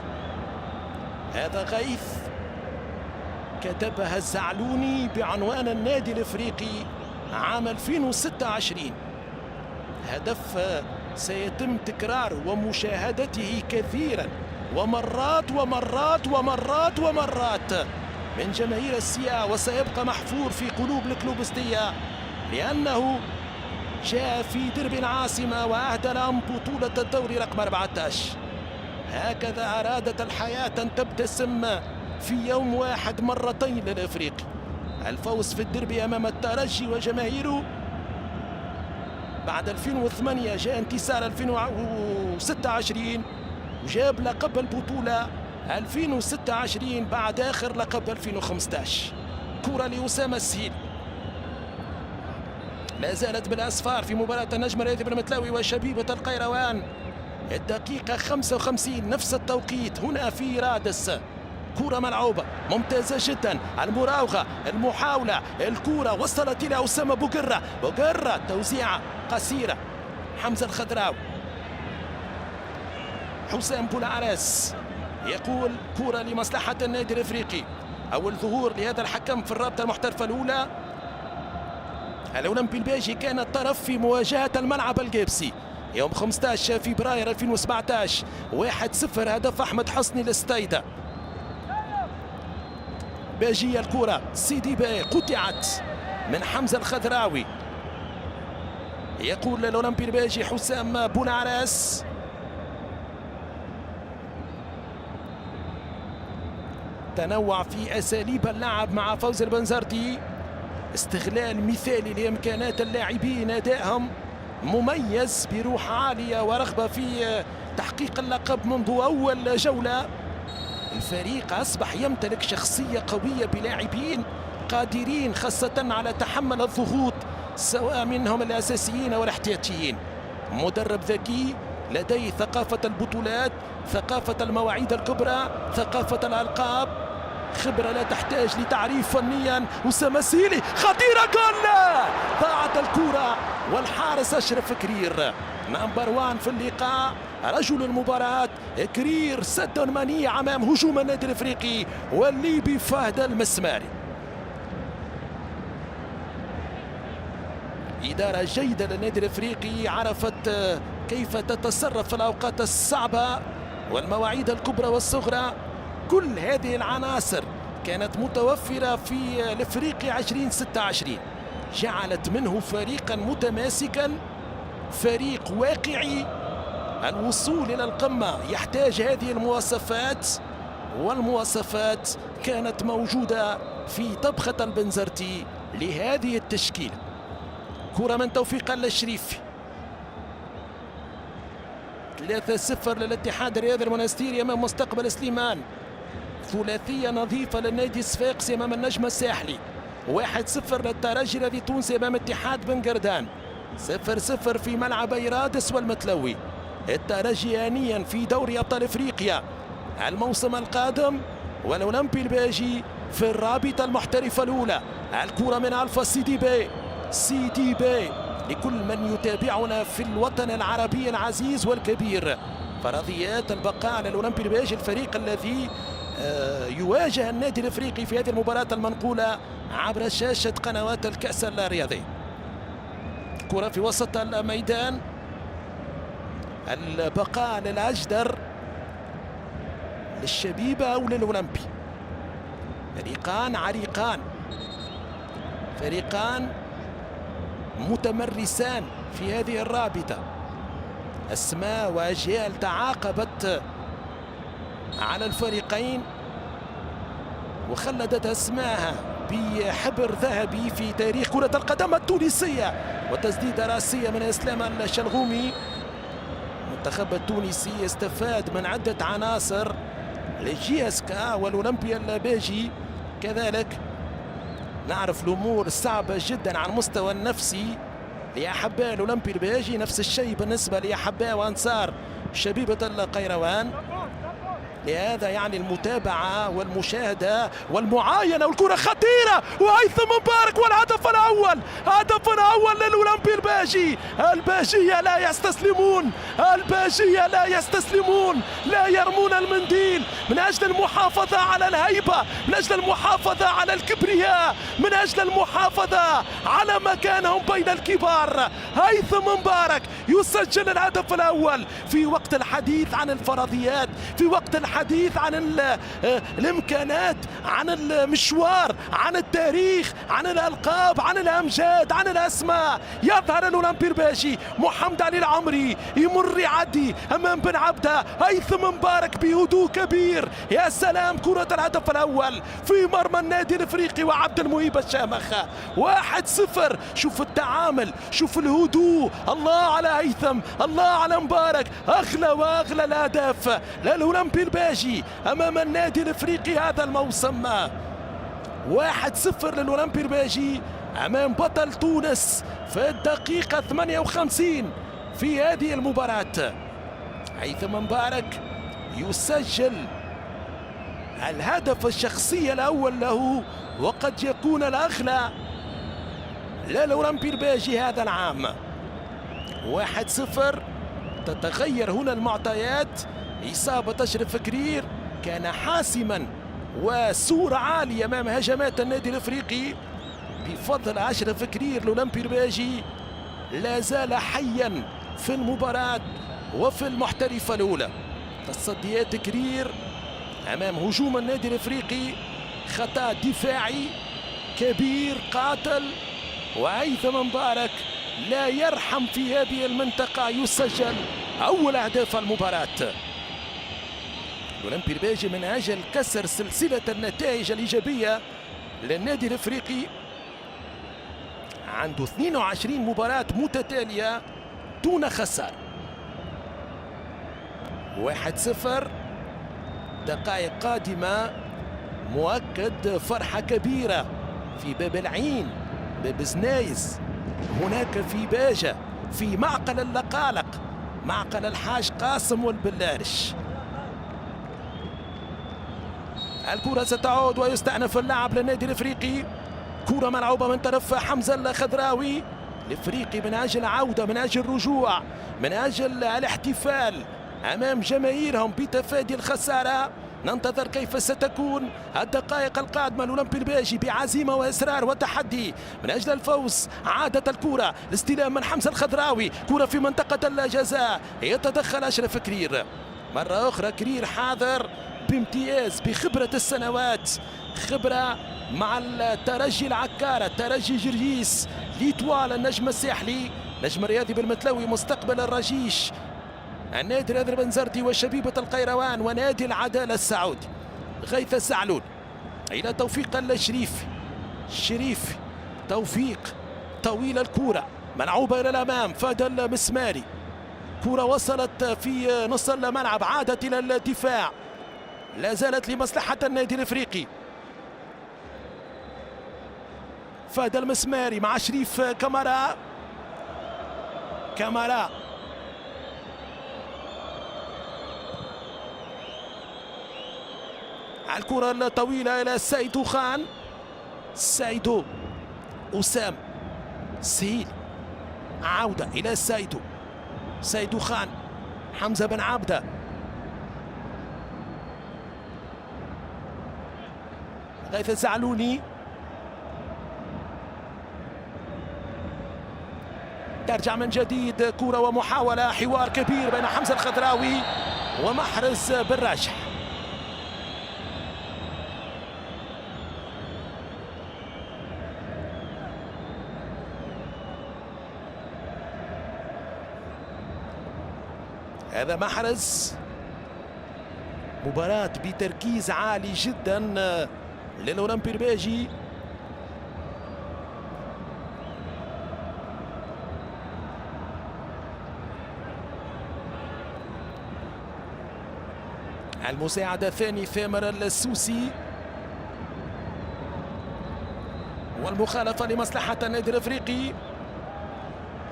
[SPEAKER 1] هذا غيث كتبها الزعلوني بعنوان النادي الافريقي عام 2026. هدف سيتم تكرار ومشاهدته كثيرا ومرات ومرات ومرات ومرات من جماهير السيا، وسيبقى محفور في قلوب الكلوبستية لأنه جاء في درب العاصمة وأهدى لهم بطولة الدوري رقم 14. هكذا أرادت الحياة أن تبتسم في يوم واحد مرتين للإفريقي. الفوز في الدربي أمام الترجي وجماهيره. بعد 2008 جاء انتصار 2026 وجاب لقب البطولة 2026 بعد آخر لقب 2015. كرة لأسامة السهيل لا زالت بالأصفار في مباراة النجم الرياضي بن متلاوي وشبيبة القيروان. الدقيقة 55 نفس التوقيت هنا في رادس. كرة ملعوبة ممتازة جدا، المراوغة المحاولة، الكرة وصلت إلى أسامة بوقرة توزيعة قصيرة. حمزة الخضراوي، حسام بولعراس يقول كرة لمصلحة النادي الافريقي. اول ظهور لهذا الحكم في الرابطة المحترفة الاولى. الاولمبي الباجي كان الطرف في مواجهة الملعب القابسي يوم 15 فبراير 2017. 1-0 هدف احمد حسني للستايدة. باجية الكرة سيدي باي قطعت من حمزة الخضراوي. يقول للاولمبي الباجي حسام بولعراس تنوع في اساليب اللعب مع فوز البنزرتي، استغلال مثالي لامكانات اللاعبين، ادائهم مميز بروح عاليه ورغبه في تحقيق اللقب منذ اول جوله. الفريق اصبح يمتلك شخصيه قويه بلاعبين قادرين خاصه على تحمل الضغوط سواء منهم الاساسيين والاحتياطيين. مدرب ذكي لديه ثقافة البطولات، ثقافة المواعيد الكبرى، ثقافة الألقاب، خبرة لا تحتاج لتعريف فنيا. أسامة السهيلي خطيرة، جول! ضاعت الكرة والحارس أشرف كرير نمبر 1 في اللقاء، رجل المباراة. كرير سد منيع أمام هجوم النادي الأفريقي والليبي فهد المسماري. إدارة جيدة للنادي الأفريقي، عرفت كيف تتصرف في الأوقات الصعبة والمواعيد الكبرى والصغرى. كل هذه العناصر كانت متوفرة في الأفريقي 2026، جعلت منه فريقا متماسكا، فريق واقعي. الوصول إلى القمة يحتاج هذه المواصفات، والمواصفات كانت موجودة في طبخة البنزرتي لهذه التشكيلة. كرة من توفيق الشريفي. 3-0 للاتحاد الرياضي المنستيري امام مستقبل سليمان. ثلاثية نظيفة للنادي الصفاقسي امام النجم الساحلي. 1-0 للترجي الذي تونسي امام اتحاد بن قردان. 0-0 في ملعبي رادس والمتلوي. الترجي هانيا في دوري ابطال افريقيا الموسم القادم، والاولمبي الباجي في الرابطة المحترفة الاولى. الكرة من الفا سيدي باي لكل من يتابعنا في الوطن العربي العزيز والكبير. فرضيات البقاء على الاولمبي الباجي، الفريق الذي يواجه النادي الافريقي في هذه المباراة المنقولة عبر شاشة قنوات الكأس الرياضي. كرة في وسط الميدان، البقاء للأجدر للشبيبة أو للأولمبي. فريقان عريقان، فريقان متمرسان في هذه الرابطة. أسماء وأجيال تعاقبت على الفريقين وخلدت أسماءها بحبر ذهبي في تاريخ كرة القدم التونسية، وتسديدة رأسية من إسلام الشلغومي. المنتخب التونسي استفاد من عدة عناصر، الجياسكا والأولمبيا الباجي كذلك. نعرف الأمور صعبة جدا على المستوى النفسي لأحباء الأولمبي الباجي، نفس الشيء بالنسبة لأحباء وأنصار شبيبة القيروان. لهذا يعني المتابعة والمشاهدة والمعاينة، والكرة خطيرة وهيثم مبارك والهدف الأول، هدف الأول للأولمبي الباجي. الباجية لا يستسلمون، الباجية لا يستسلمون، لا يرمون المنديل من أجل المحافظة على الهيبة، من أجل المحافظة على الكبرياء، من أجل المحافظة على مكانهم بين الكبار. هيثم مبارك يسجل الهدف الأول في وقت الحديث عن الفرضيات، في وقت الحديث عن الامكانات، عن المشوار، عن التاريخ، عن الالقاب، عن الامجاد، عن الاسماء. يظهر الاولمبي الباجي، محمد علي العمري يمر يعدي امام بن عبده، هيثم مبارك بهدوء كبير. يا سلام، كرة الهدف الاول في مرمى النادي الافريقي وعبد المهيب الشامخه. 1-0. شوف التعامل، شوف الهدوء. الله على هيثم، الله على مبارك. اغلى واغلى الاهداف للاولمبي الباجي امام النادي الافريقي هذا الموسم. 1-0 للاولمبي الباجي امام بطل تونس في الدقيقة 58 في هذه المباراة. هيثم مبارك يسجل الهدف الشخصي الأول له، وقد يكون الأغلى للاولمبي الباجي هذا العام. 1-0. تتغير هنا المعطيات. إصابة أشرف كرير كان حاسما وصورة عالية أمام هجمات النادي الأفريقي. بفضل أشرف كرير الأولمبي الباجي لا زال حيا في المباراة وفي المحترفة الأولى. تصديات كرير أمام هجوم النادي الأفريقي، خطأ دفاعي كبير قاتل، وهيثم مبارك لا يرحم في هذه المنطقة. يسجل أول أهداف المباراة. الأولمبي الباجي من أجل كسر سلسلة النتائج الإيجابية للنادي الأفريقي عنده 22 مباراة متتالية دون خسارة. 1-0. دقائق قادمة مؤكد فرحة كبيرة في باب العين، باب زنايز، هناك في باجة، في معقل اللقالق، معقل الحاج قاسم والبلارش. الكرة ستعود ويستأنف اللعب للنادي الافريقي. كرة ملعوبة من طرف حمزة الخضراوي. الافريقي من اجل عودة، من اجل رجوع، من اجل الاحتفال امام جماهيرهم بتفادي الخسارة. ننتظر كيف ستكون الدقائق القادمة. الأولمبي الباجي بعزيمة وإصرار وتحدي من أجل الفوز. عادت الكرة، الاستلام من حمزة الخضراوي، كرة في منطقة الجزاء، يتدخل أشرف كرير مرة أخرى. كرير حاضر بامتياز بخبرة السنوات، خبرة مع الترجي العكارة، الترجي جرجيس، ليتوال النجم الساحلي، نجم الرياضي بالمتلوي، مستقبل الرجيش، النادي الأذرع بنزرتي وشبيبة القيروان ونادي العدالة السعودي. غيث الزعلول إلى توفيق الشريفي، الشريفي توفيق، طويل الكرة ملعوبة إلى الأمام، فاد المسماري، كرة وصلت في نص الملعب، عادت إلى الدفاع، لا زالت لمصلحة النادي الإفريقي. فاد المسماري مع شريف كامارا، كامارا الكرة الطويلة إلى سيدو خان، سيدو أسام سهيل، عودة إلى سيدو، سيدو خان، حمزة بن عبده، غيث الزعلوني، ترجع من جديد كرة ومحاولة، حوار كبير بين حمزة الخضراوي ومحرز بن راجح. هذا محرز. مباراة بتركيز عالي جدا للأولمبي الباجي، المساعد الثاني ثامر السوسي، والمخالفة لمصلحة النادي الافريقي.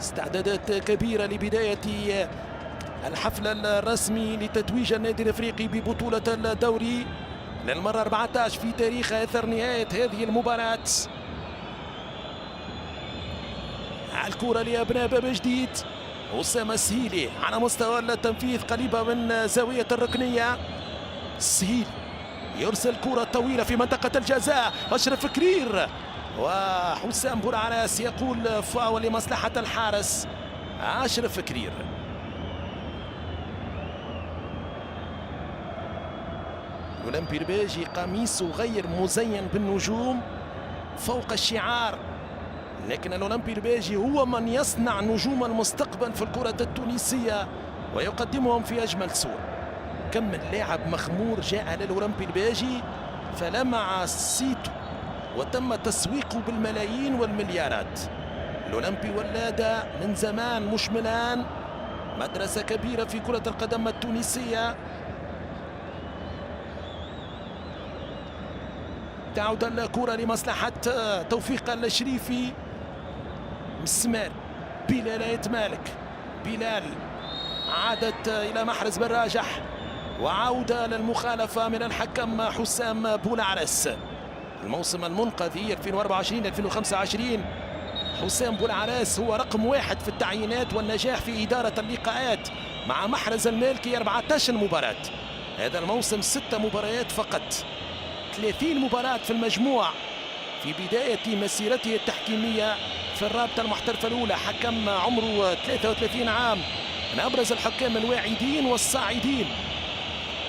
[SPEAKER 1] استعدادات كبيرة لبداية الحفل الرسمي لتتويج النادي الافريقي ببطولة الدوري للمرة 14 في تاريخ اثر نهاية هذه المباراة. الكرة لأبناء باب جديد، أسامة السهيلي على مستوى التنفيذ قريبة من زاوية الركنية. السهيلي يرسل كرة طويلة في منطقة الجزاء، أشرف كرير وحسام بولعراس يقول فاول لمصلحة الحارس أشرف كرير. الأولمبي الباجي قميصه غير مزين بالنجوم فوق الشعار، لكن الأولمبي الباجي هو من يصنع نجوم المستقبل في الكرة التونسية ويقدمهم في أجمل صورة. كم من لاعب مخمور جاء للأولمبي الباجي فلمع صيته وتم تسويقه بالملايين والمليارات. الأولمبي ولادة من زمان مش من الآن، مدرسة كبيرة في كرة القدم التونسية. تعود الكرة لمصلحة توفيق الشريفي. مسمار بلال يتمالك، بلال عادت إلى محرز بن راجح وعودة للمخالفة من الحكم حسام بولعراس. الموسم المنقذي 2024-2025 حسام بولعراس هو رقم واحد في التعيينات والنجاح في إدارة اللقاءات مع محرز المالكي 14 مباراة. هذا الموسم 6 مباريات فقط، 30 مباراة في المجموع في بداية مسيرته التحكيمية في الرابطة المحترفة الأولى. حكم عمره 33 عام، من أبرز الحكام الواعدين والصاعدين.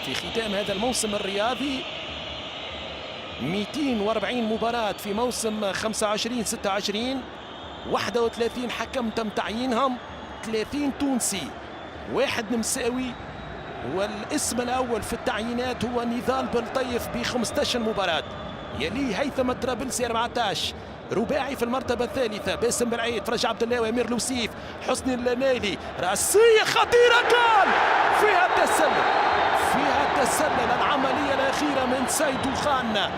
[SPEAKER 1] في ختام هذا الموسم الرياضي 240 مباراة في موسم 25-26، 31 حكم تم تعيينهم، 30 تونسي، 1 نمساوي، والاسم الأول في التعيينات هو نضال بلطيف ب 15 مباراة. يليه هيثم الطرابلسي 14، رباعي في المرتبة الثالثة باسم بالعيد، فرج عبد الله وامير لوسيف، حسني اللنالي، راسية خطيرة، جول فيها التسلل، فيها التسلل. العملية الأخيرة من سيدو خان،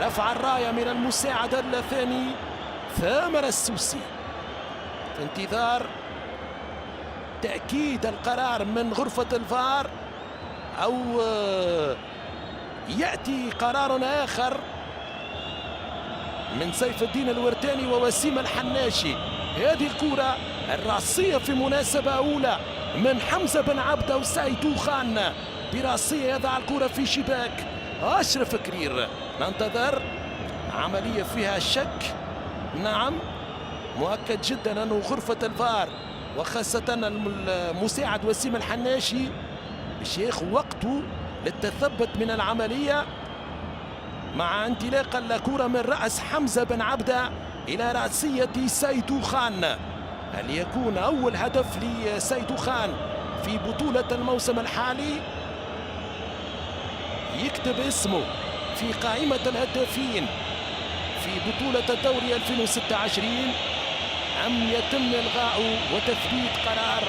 [SPEAKER 1] رفع الراية من المساعد الثاني ثامر السوسي في انتظار تأكيد القرار من غرفة الفار أو يأتي قرار آخر من سيف الدين الورتاني ووسيم الحناشي. هذه الكرة الراسية في مناسبة أولى من حمزة بن عبده وسيدو خان، براسية يضع الكرة في شباك أشرف كرير. ننتظر عملية فيها شك، نعم مؤكد جدا أنه غرفة الفار وخاصة المساعد وسيم الحناشي باش ياخذ وقته للتثبت من العملية مع انطلاق الكرة من رأس حمزة بن عبده إلى رأسية سيدو خان. هل يكون أول هدف لسيدو خان في بطولة الموسم الحالي، يكتب اسمه في قائمة الهدافين في بطولة الدوري 2026، أم يتم إلغاؤه وتثبيت قرار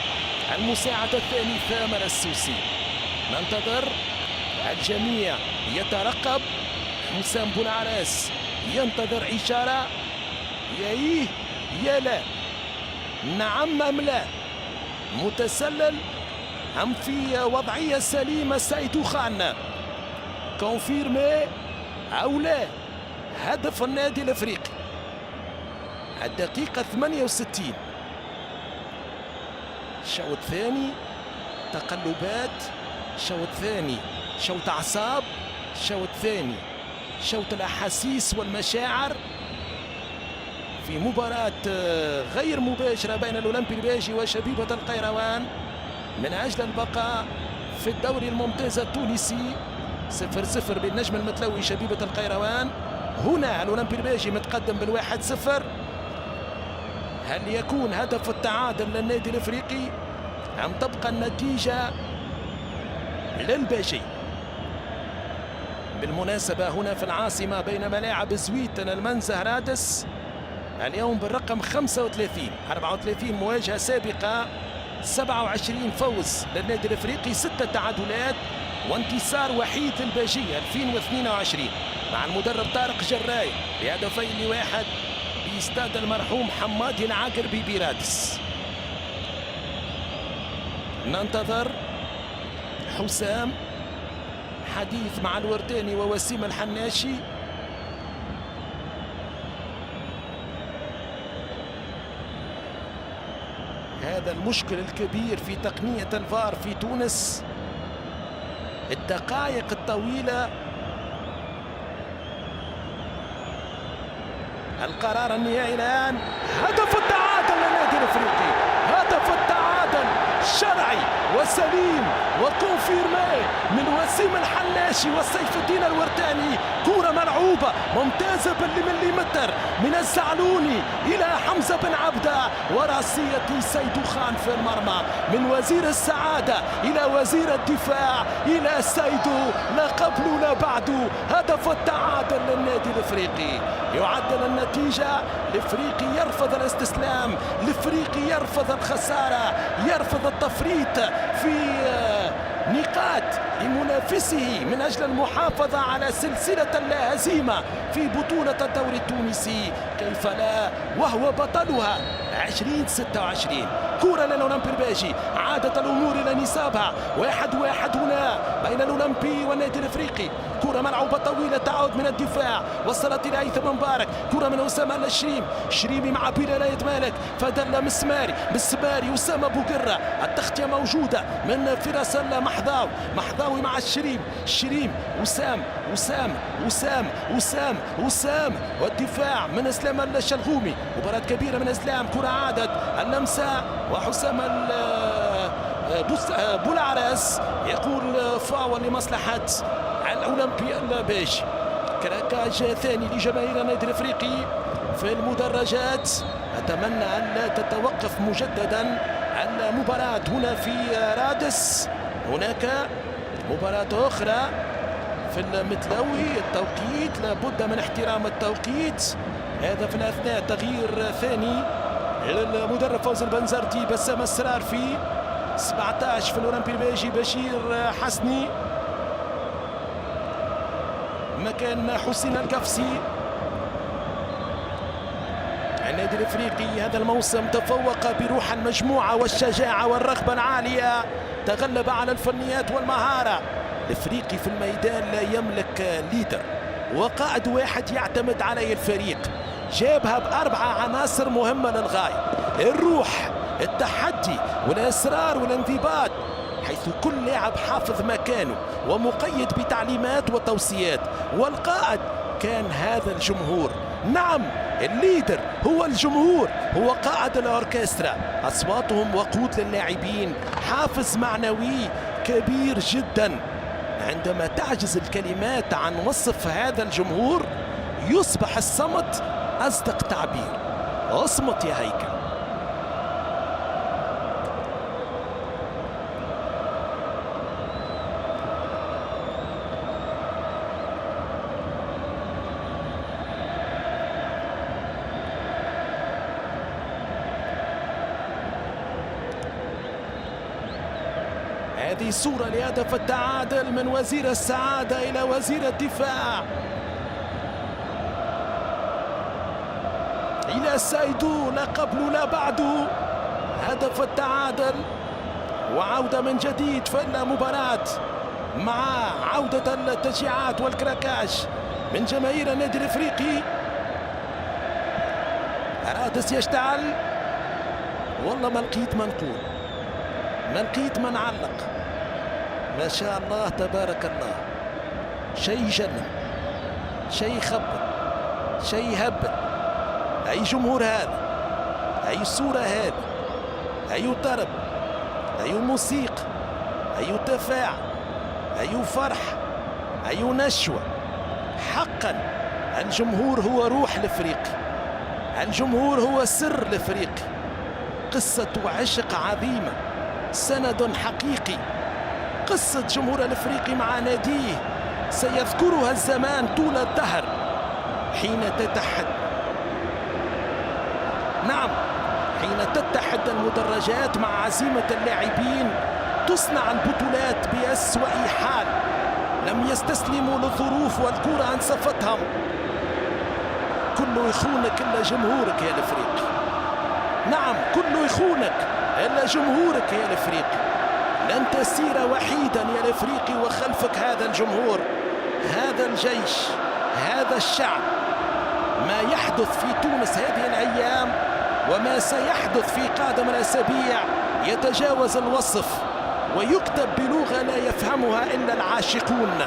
[SPEAKER 1] المساعد الثاني ثامر السوسي؟ ننتظر، الجميع يترقب. حسام بولعراس ينتظر إشارة، يا يا لا، نعم أم لا، متسلل أم في وضعية سليمة سيدو خان، كونفيرمي أو لا. هدف النادي الأفريقي الدقيقة 68. الشوط الثاني تقلبات، الشوط الثاني شوط أعصاب، الشوط الثاني شوط الأحاسيس والمشاعر في مباراة غير مباشرة بين الأولمبي الباجي وشبيبة القيروان من أجل البقاء في الدوري الممتاز التونسي. 0-0 بالنجم المتلوي شبيبة القيروان. هنا الأولمبي الباجي متقدم بال1-0. هل يكون هدف التعادل للنادي الافريقي ام تبقى النتيجه للباجي؟ بالمناسبه هنا في العاصمه بين ملاعب زويتن المنزه رادس اليوم بالرقم 35، 34 مواجهه سابقه، 27 فوز للنادي الافريقي، 6 تعادلات، وانتصار وحيد للباجية 2022 مع المدرب طارق جراي بهدفين لواحد باستاد المرحوم حمادي العاقربي برادس. ننتظر حسام حديث مع الورداني ووسيم الحناشي. هذا المشكل الكبير في تقنية الفار في تونس، الدقائق الطويلة. القرار النهائي الآن، هدف التعادل للنادي الافريقي، هدف التعادل شرعي وسليم وكونفيرمي من وسيم الحناشي وسيف الدين الورداني. كرة ملعوبة ممتازة بالمليمتر من الزعلوني إلى حمزة بن عبدة وراسية سيدو خان في المرمى، من وزير السعادة إلى وزير الدفاع إلى سيدو، لا قبل ولا بعد. هدف التعادل للنادي الافريقي، يعدل النتيجة. الافريقي يرفض الاستسلام، الافريقي يرفض الخسارة، يرفض التفريط في نقاط لمنافسه من أجل المحافظة على سلسلة لا هزيمة في بطولة الدوري التونسي. كيف لا وهو بطلها 2026. كرة للأولمبي الباجي، عادت الأمور إلى نصابها. 1-1 هنا بين الأولمبي والنادي الافريقي. كرة ملعوبة طويلة تعود من الدفاع، وصلت إلى هيثم مبارك. كرة من أسامة للشريم، شريمي مع بلال يتمالك، فدل مسماري أسامة بوقرة. التغطية موجودة من فراس محضاوي مع الشريم وسام والدفاع من اسلام الشلغومي. مباراة كبيرة من اسلام. كرة عادت اللمسة وحسام بولعراس يقول فاول لمصلحة الأولمبي الباجي. كراكاج ثاني لجماهير النادي الافريقي في المدرجات. أتمنى أن لا تتوقف مجددا المباراة هنا في رادس. هناك مباراة أخرى في المتلوي، التوقيت لابد من احترام التوقيت. هذا في الأثناء تغيير ثاني للمدرب فوز البنزرتي. بسام السرار في 17 في الأولمبي الباجي، بشير حسني مكان حسين القفسي. النادي الافريقي هذا الموسم تفوق بروح المجموعة والشجاعة والرغبة العالية، تغلب على الفنيات والمهارة. الافريقي في الميدان لا يملك ليدر وقائد واحد يعتمد عليه الفريق، جابها بأربعة عناصر مهمة للغاية: الروح، التحدي، والإصرار والانضباط، حيث كل لاعب حافظ مكانه ومقيد بتعليمات وتوصيات. والقائد كان هذا الجمهور. نعم، الليدر هو الجمهور، هو قائد الأوركسترا. أصواتهم وقود للاعبين، حافز معنوي كبير جدا. عندما تعجز الكلمات عن وصف هذا الجمهور يصبح الصمت أصدق تعبير. اصمت يا هيكل. هذه صورة لهدف التعادل من وزير السعادة إلى وزير الدفاع إلى سيدو، لا قبل لا بعد. هدف التعادل وعودة من جديد في المباراة مع عودة التشجيعات والكراكاش من جماهير النادي الافريقي. رادس يشتعل. والله ما لقيت ما نقول، ما لقيت ما نعلق. ما شاء الله تبارك الله، شيء يجنن، شيء يخبط، شيء يهبل. أي جمهور هذا، أي صورة هذه، أي طرب، أي موسيقى، أي تفاعل، أي فرح، أي نشوة. حقا الجمهور هو روح الافريقي، الجمهور هو سر الافريقي. قصة عشق عظيمة، سند حقيقي. قصة جمهور الافريقي مع ناديه سيذكرها الزمان طول الدهر حين تتحد. نعم، حين تتحد المدرجات مع عزيمة اللاعبين تصنع البطولات بأسوأ حال. لم يستسلموا للظروف والكرة أنسفتهم. كله يخونك إلا جمهورك يا الإفريقي. نعم كله يخونك إلا جمهورك يا الإفريقي. لن تسير وحيدا يا الإفريقي وخلفك هذا الجمهور، هذا الجيش، هذا الشعب. ما يحدث في تونس هذه الأيام وما سيحدث في قادم الأسابيع يتجاوز الوصف ويكتب بلغة لا يفهمها إلا العاشقون.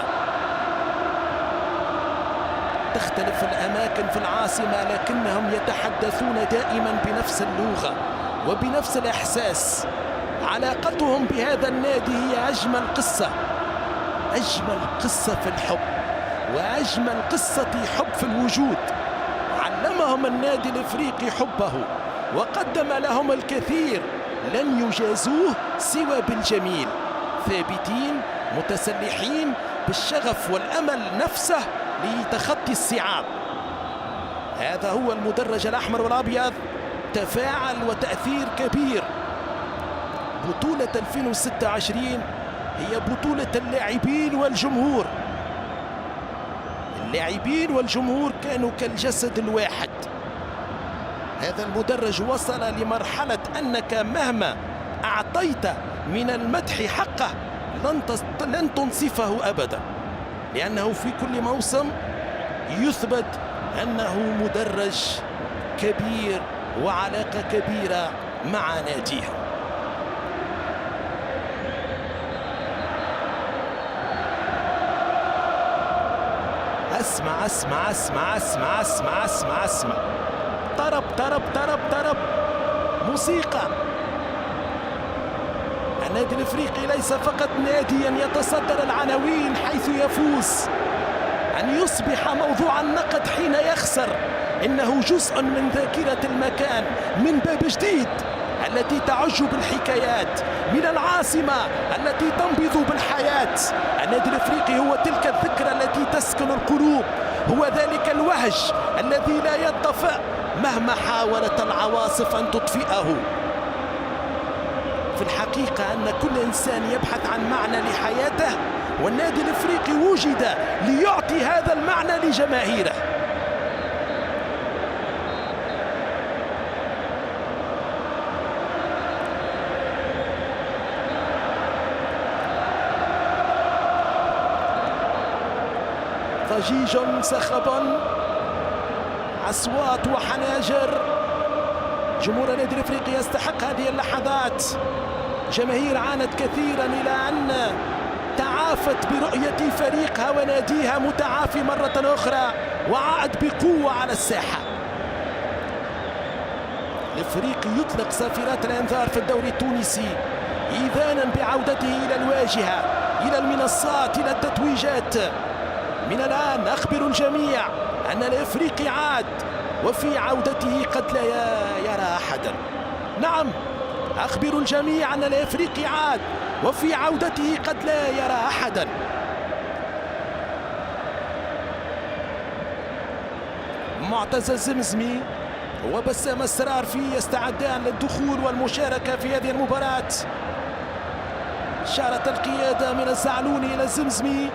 [SPEAKER 1] تختلف الأماكن في العاصمة لكنهم يتحدثون دائما بنفس اللغة وبنفس الإحساس. علاقتهم بهذا النادي هي أجمل قصة، أجمل قصة في الحب وأجمل قصة حب في الوجود. علمهم النادي الإفريقي حبه وقدم لهم الكثير، لن يجازوه سوى بالجميل، ثابتين متسلحين بالشغف والأمل نفسه لتخطي الصعاب. هذا هو المدرج الأحمر والأبيض، تفاعل وتأثير كبير. بطولة 2026 هي بطولة اللاعبين والجمهور. اللاعبين والجمهور كانوا كالجسد الواحد. هذا المدرج وصل لمرحلة أنك مهما أعطيت من المدح حقه لن تنصفه أبدا، لأنه في كل موسم يثبت أنه مدرج كبير وعلاقة كبيرة مع ناديه. اسمع اسمع اسمع اسمع اسمع اسمع اسمع طرب طرب طرب طرب، موسيقى. النادي الافريقي ليس فقط ناديا يتصدر العناوين حيث يفوز، ان يصبح موضوع النقد حين يخسر انه جزء من ذاكرة المكان، من باب جديد التي تعج بالحكايات، من العاصمة التي تنبض بالحياة. النادي الافريقي هو تلك الذكرى التي تسكن القلوب، هو ذلك الوهج الذي لا يطفئ مهما حاولت العواصف ان تطفئه. في الحقيقة ان كل انسان يبحث عن معنى لحياته، والنادي الافريقي وجد ليعطي هذا المعنى لجماهيره. ضجيج، صخب، أصوات وحناجر. جمهور النادي الافريقي يستحق هذه اللحظات. جماهير عانت كثيرا إلى أن تعافت برؤية فريقها وناديها متعافي مرة أخرى وعاد بقوة على الساحة. الافريقي يطلق صافرات الانذار في الدوري التونسي إذانا بعودته إلى الواجهة، إلى المنصات، إلى التتويجات. من الآن أخبر الجميع أن الإفريقي عاد، وفي عودته قد لا يرى أحدا. نعم، أخبر الجميع أن الإفريقي عاد، وفي عودته قد لا يرى أحدا. معتز الزمزمي وبسام السرارفي يستعدان للدخول والمشاركة في هذه المباراة. إشارة القيادة من الزعلوني إلى الزمزمي،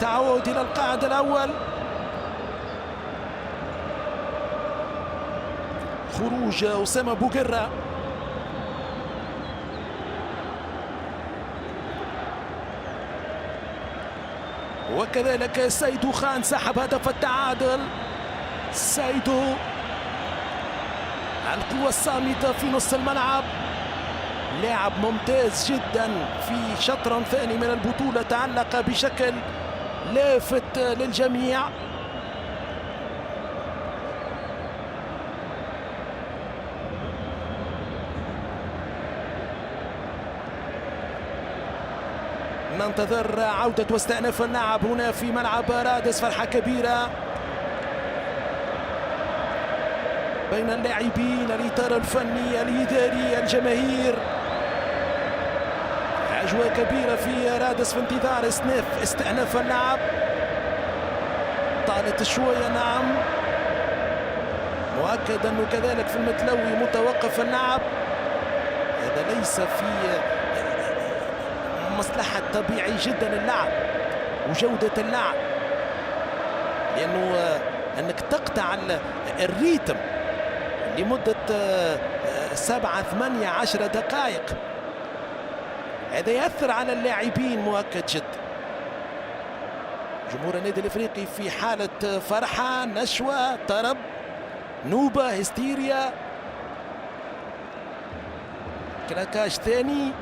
[SPEAKER 1] تعود إلى القاعد الأول. خروج أسامة بوغرة. وكذلك سيدو خان سحب هدف التعادل. سيدو القوة الصامتة في نص الملعب، لاعب ممتاز جدا في شطر ثاني من البطولة، تعلق بشكل لافت للجميع. ننتظر عودة واستئناف اللعب هنا في ملعب رادس. فرحة كبيرة بين اللاعبين، الإطار الفني، الإداري، الجماهير. أجواء كبيرة في رادس في انتظار استئناف اللعب. طالت شوية، نعم، مؤكد أنه كذلك في المتلوي متوقف اللعب. هذا ليس في مصلحة طبيعي جدا اللعب وجودة اللعب، لأنه أنك تقطع الريتم لمدة 7 8 10 دقائق هذا يأثر على اللاعبين مؤكد جدا. جمهور النادي الافريقي في حالة فرحة، نشوة، طرب، نوبة، هستيريا. كلاكاج ثاني،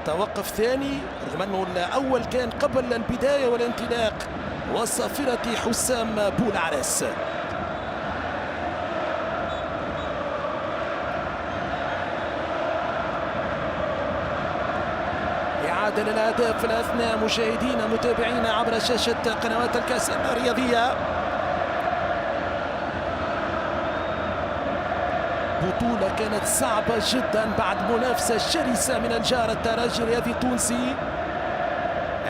[SPEAKER 1] توقف ثاني، رغم انه الاول كان قبل البداية والانطلاق وصافرة حسام بولعرس. إعادة للأهداف في الأثناء مشاهدينا متابعينا عبر شاشة قنوات الكأس الرياضية. بطولة كانت صعبة جدا بعد منافسة شرسة من الجار الترجي الرياضي التونسي.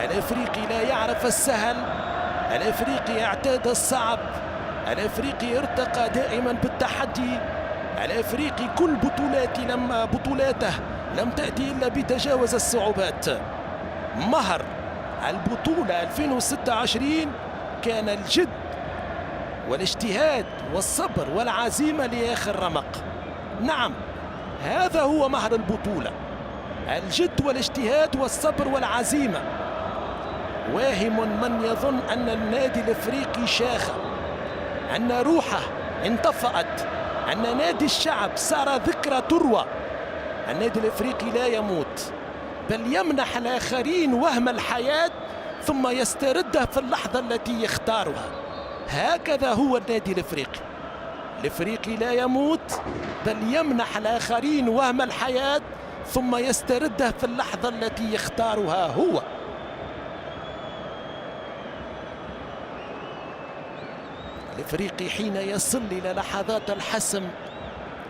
[SPEAKER 1] الافريقي لا يعرف السهل، الافريقي اعتاد الصعب، الافريقي ارتقى دائما بالتحدي، الافريقي كل بطولاته لم تأتي إلا بتجاوز الصعوبات. مهر البطولة 2026 كان الجد والاجتهاد والصبر والعزيمة لآخر رمق. نعم، هذا هو مهر البطولة، الجد والاجتهاد والصبر والعزيمة. واهم من يظن أن النادي الافريقي شاخ، أن روحه انطفأت، أن نادي الشعب صار ذكرى تروى. النادي الافريقي لا يموت، بل يمنح الآخرين وهم الحياة ثم يستردها في اللحظة التي يختارها. هكذا هو النادي الافريقي. الافريقي لا يموت، بل يمنح الآخرين وهم الحياة ثم يستردها في اللحظة التي يختارها هو. الافريقي حين يصل إلى لحظات الحسم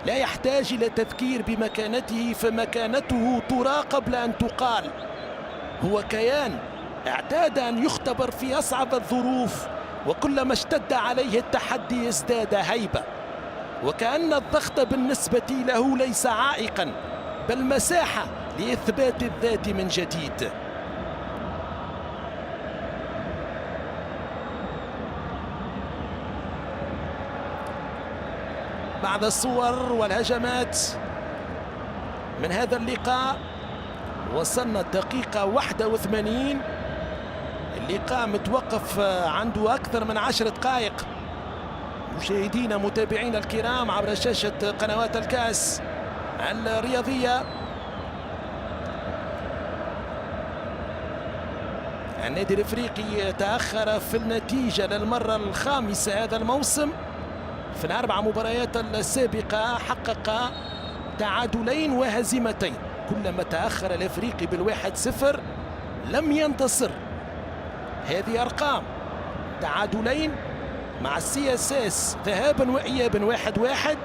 [SPEAKER 1] لا يحتاج إلى تذكير بمكانته، فمكانته ترى قبل أن تقال. هو كيان اعتاد أن يختبر في أصعب الظروف، وكلما اشتد عليه التحدي ازداد هيبة، وكأن الضغط بالنسبة له ليس عائقا بل مساحة لإثبات الذات من جديد. بعد الصور والهجمات من هذا اللقاء وصلنا الدقيقة 81. اللقاء متوقف عنده أكثر من 10 دقائق. مشاهدينا متابعينا الكرام عبر شاشة قنوات الكأس الرياضية، النادي الافريقي تأخر في النتيجة للمرة الخامسة هذا الموسم. في ال4 مباريات السابقة حقق تعادلين وهزيمتين، كلما تأخر الافريقي بال1-0 لم ينتصر. هذه أرقام: تعادلين مع CSS ذهابا وإيابا 1-1،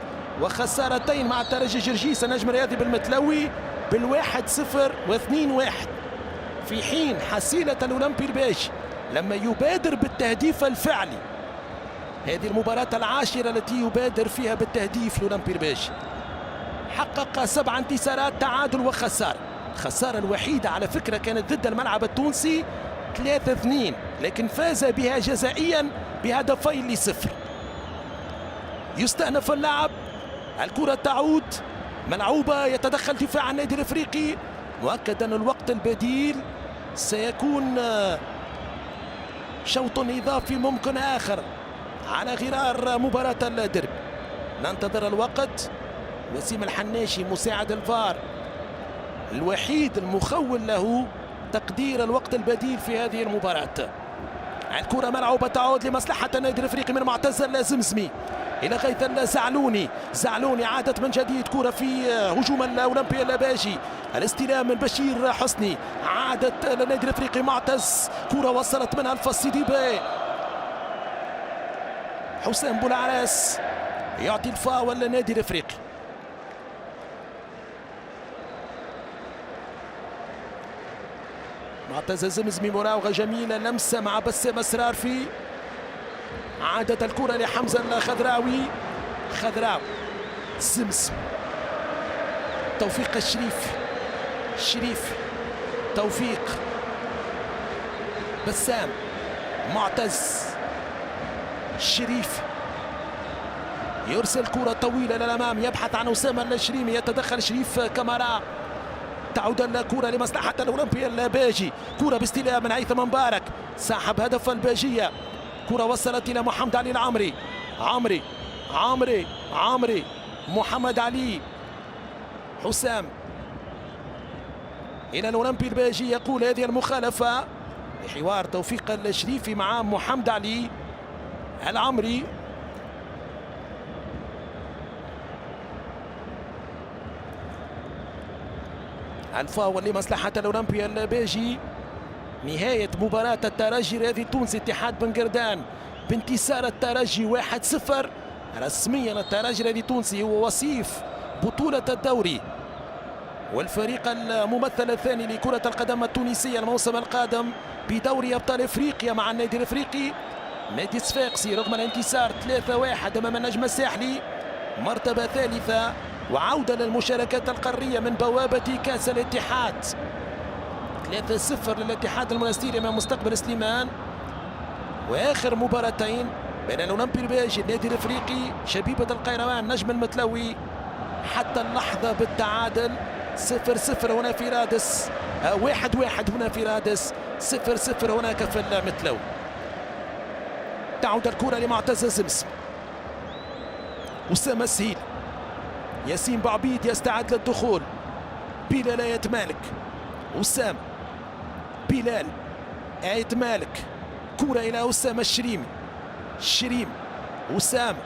[SPEAKER 1] وخسارتين مع الترجي جرجيس النجم الرياضي بالمتلوي بال1-0 و2-1، في حين حصيلة الأولمبي الباشي لما يبادر بالتهديف الفعلي. هذه المباراة العاشرة التي يبادر فيها بالتهديف الأولمبي الباشي. حقق 7 انتصارات، تعادل وخسارة. الخسارة الوحيدة على فكرة كانت ضد الملعب التونسي 3-2، لكن فاز بها جزائيا بهدفين ل0. يستأنف اللعب، الكرة تعود ملعوبة، يتدخل دفاع النادي الافريقي. مؤكد أن الوقت البديل سيكون شوط إضافي ممكن آخر على غرار مباراة الدربي. ننتظر الوقت. وسيم الحناشي مساعد الفار الوحيد المخول له تقدير الوقت البديل في هذه المباراة. الكرة ملعوبة تعود لمصلحة النادي الافريقي من معتز الزمزمي إلى غيث الزعلوني. زعلوني عادت من جديد، كرة في هجوم الأولمبي اللباجي، الاستلام من بشير حسني، عادت للنادي الافريقي معتز، كرة وصلت منها الفاسيديبي. حسام بولعرس يعطي الفاول للنادي الافريقي. معتز الزمزمي مراوغة جميلة، لمسة مع بسام اسرارفي. عادت الكرة لحمزة الخضراوي، خضراوي زمزم، توفيق الشريف، توفيق بسام، معتز، الشريف يرسل كرة طويلة للأمام، يبحث عن أسامة الشريمي، يتدخل شريف كامارا، تعود الكرة لمصلحة الأولمبي الباجي، كرة باستلام من هيثم مبارك، سحب هدف الباجية، كرة وصلت إلى محمد علي العمري، عمري محمد علي، حسام إلى الأولمبي الباجي، يقول هذه المخالفة لحوار توفيق الشريفي مع محمد علي العمري. الفاول لمصلحة الأولمبي الباجي. نهاية مباراة الترجي الرياضي التونسي اتحاد بن قردان بانتصار الترجي 1-0. رسميا الترجي الرياضي التونسي هو وصيف بطولة الدوري، والفريق الممثل الثاني لكرة القدم التونسية الموسم القادم بدوري أبطال إفريقيا مع النادي الإفريقي نادي صفاقسي، رغم الانتصار 3-1 أمام النجم الساحلي، مرتبة ثالثة وعودة للمشاركات القارية من بوابة كأس الاتحاد. 3-0 للاتحاد المنستيري أمام مستقبل سليمان. وآخر مباراتين بين الأولمبي الباجي النادي الإفريقي شبيبة القيروان نجم المتلوي حتى اللحظة بالتعادل 0-0 هنا في رادس، 1-1 هنا في رادس، 0-0 هناك في المتلوي. تعود الكرة لمعتز زمزم، أسامة السهيل، ياسين بعبيد يستعد للدخول، بلال آية مالك، أسامة، بلال آية مالك، كرة إلى أسامة الشريمي، أسامة،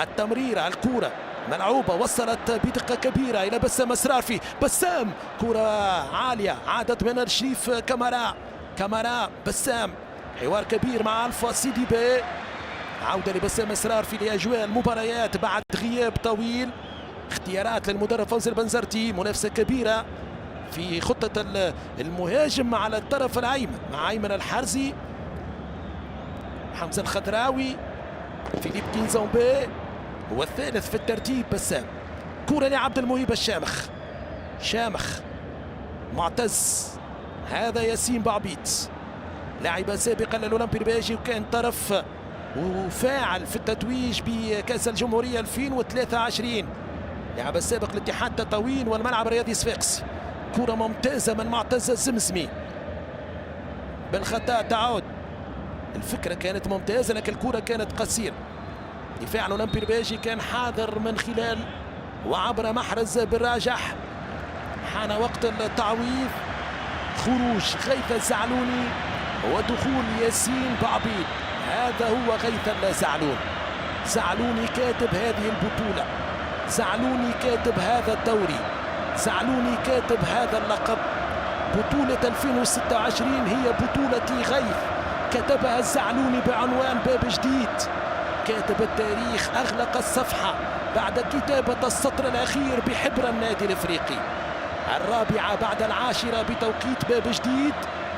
[SPEAKER 1] التمريرة، الكرة ملعوبة وصلت بدقة كبيرة إلى بسام أسرافي، بسام، كرة عالية عادت من الشريف كامارا، بسام، حوار كبير مع الفا سيدي بي، عودة لبسام أسرافي لأجواء المباريات بعد غياب طويل. اختيارات للمدرب فوزي البنزرتي، منافسة كبيرة في خطة المهاجم على الطرف الأيمن مع أيمن الحرزي، حمزة الخضراوي، فيليب كينزومبي هو الثالث في الترتيب. بسام، كرة لعبد المهيب شامخ، معتز، هذا ياسين بعبيد، لاعب سابقا للأولمبي الباجي وكان طرف وفاعل في التتويج بكأس الجمهورية 2023، لاعب السابق لاتحاد تطاوين والملعب الرياضي صفاقسي. كرة ممتازة من معتز الزمزمي، بالخطأ تعود، الفكرة كانت ممتازة لكن الكرة كانت قصيرة. دفاع الأولمبي الباجي كان حاضر من خلال وعبر محرز بالراجح. حان وقت التعويض، خروج غيث الزعلوني ودخول ياسين بعبيد. هذا هو غيث زعلوني كاتب هذه البطولة، زعلوني كاتب هذا الدوري، زعلوني كاتب هذا اللقب. بطولة 2026 هي بطولة غيث، كتبها الزعلوني بعنوان باب جديد. كاتب التاريخ أغلق الصفحة بعد كتابة السطر الأخير بحبر النادي الإفريقي. 4 بعد 10 بتوقيت باب جديد،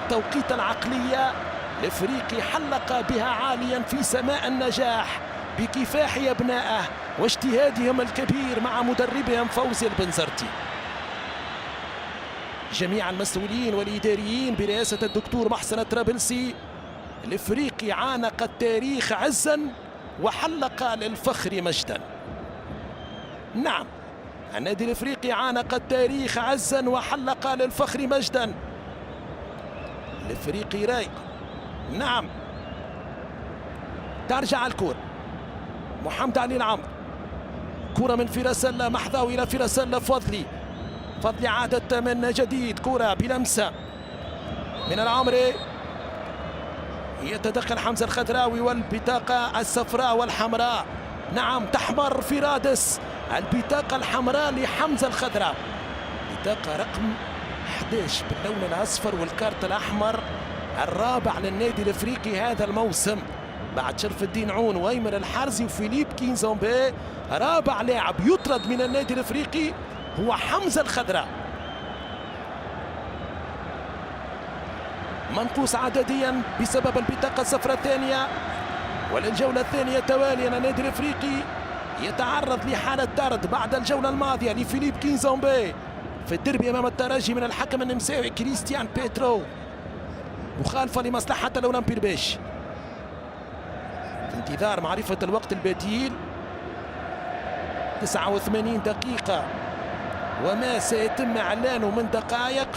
[SPEAKER 1] توقيت العقلية. الإفريقي حلق بها عاليا في سماء النجاح بكفاح أبنائه واجتهادهم الكبير مع مدربهم فوزي البنزرتي. جميع المسؤولين والإداريين برئاسة الدكتور محسن الطرابلسي، الإفريقي عانق التاريخ عزا وحلق للفخر مجدا. نعم، النادي الإفريقي عانق التاريخ عزا وحلق للفخر مجدا. الإفريقي رايق. نعم، ترجع الكرة محمد علي العمر، كرة من فيرسلا محذاوي إلى فيرسلا فضلي عادت من جديد، كرة بلمسة من العمري، يتدخل حمزة الخضراوي والبطاقة الصفراء والحمراء. نعم، تحمر في رادس، البطاقة الحمراء لحمزة الخضراوي، بطاقة رقم 11 باللون الأصفر والكارت الأحمر، الرابع للنادي الإفريقي هذا الموسم بعد شرف الدين عون وأيمن الحرزي وفيليب كينزومبي. رابع لاعب يطرد من النادي الإفريقي هو حمزة الخضراء، منقوص عدديا بسبب البطاقة الصفراء الثانية. وللجولة الثانية تواليا النادي الإفريقي يتعرض لحالة طرد بعد الجولة الماضية لفيليب كينزومبي في الديربي أمام الترجي من الحكم النمساوي كريستيان بيترو. مخالفة لمصلحة الأولمبي الباشي. في انتظار معرفة الوقت البديل. 89 دقيقة وما سيتم إعلانه من دقائق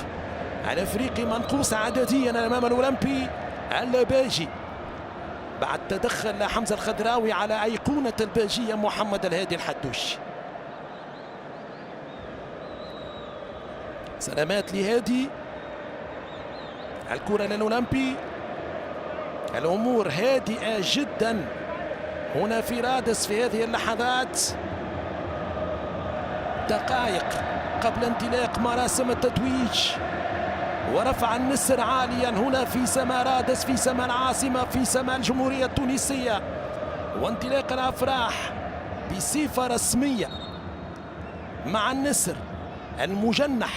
[SPEAKER 1] على فريق منقوص عدديا أمام الأولمبي الباجي بعد تدخل حمزة الخضراوي على أيقونة الباجية محمد الهادي الحدوشي. سلامات لهادي. الكرة للأولمبي. الأمور هادئة جدا هنا في رادس في هذه اللحظات. دقائق قبل انطلاق مراسم التتويج ورفع النسر عاليا هنا في سماء رادس، في سماء العاصمة، في سماء الجمهورية التونسية، وانطلاق الأفراح بصفة رسمية مع النسر المجنح.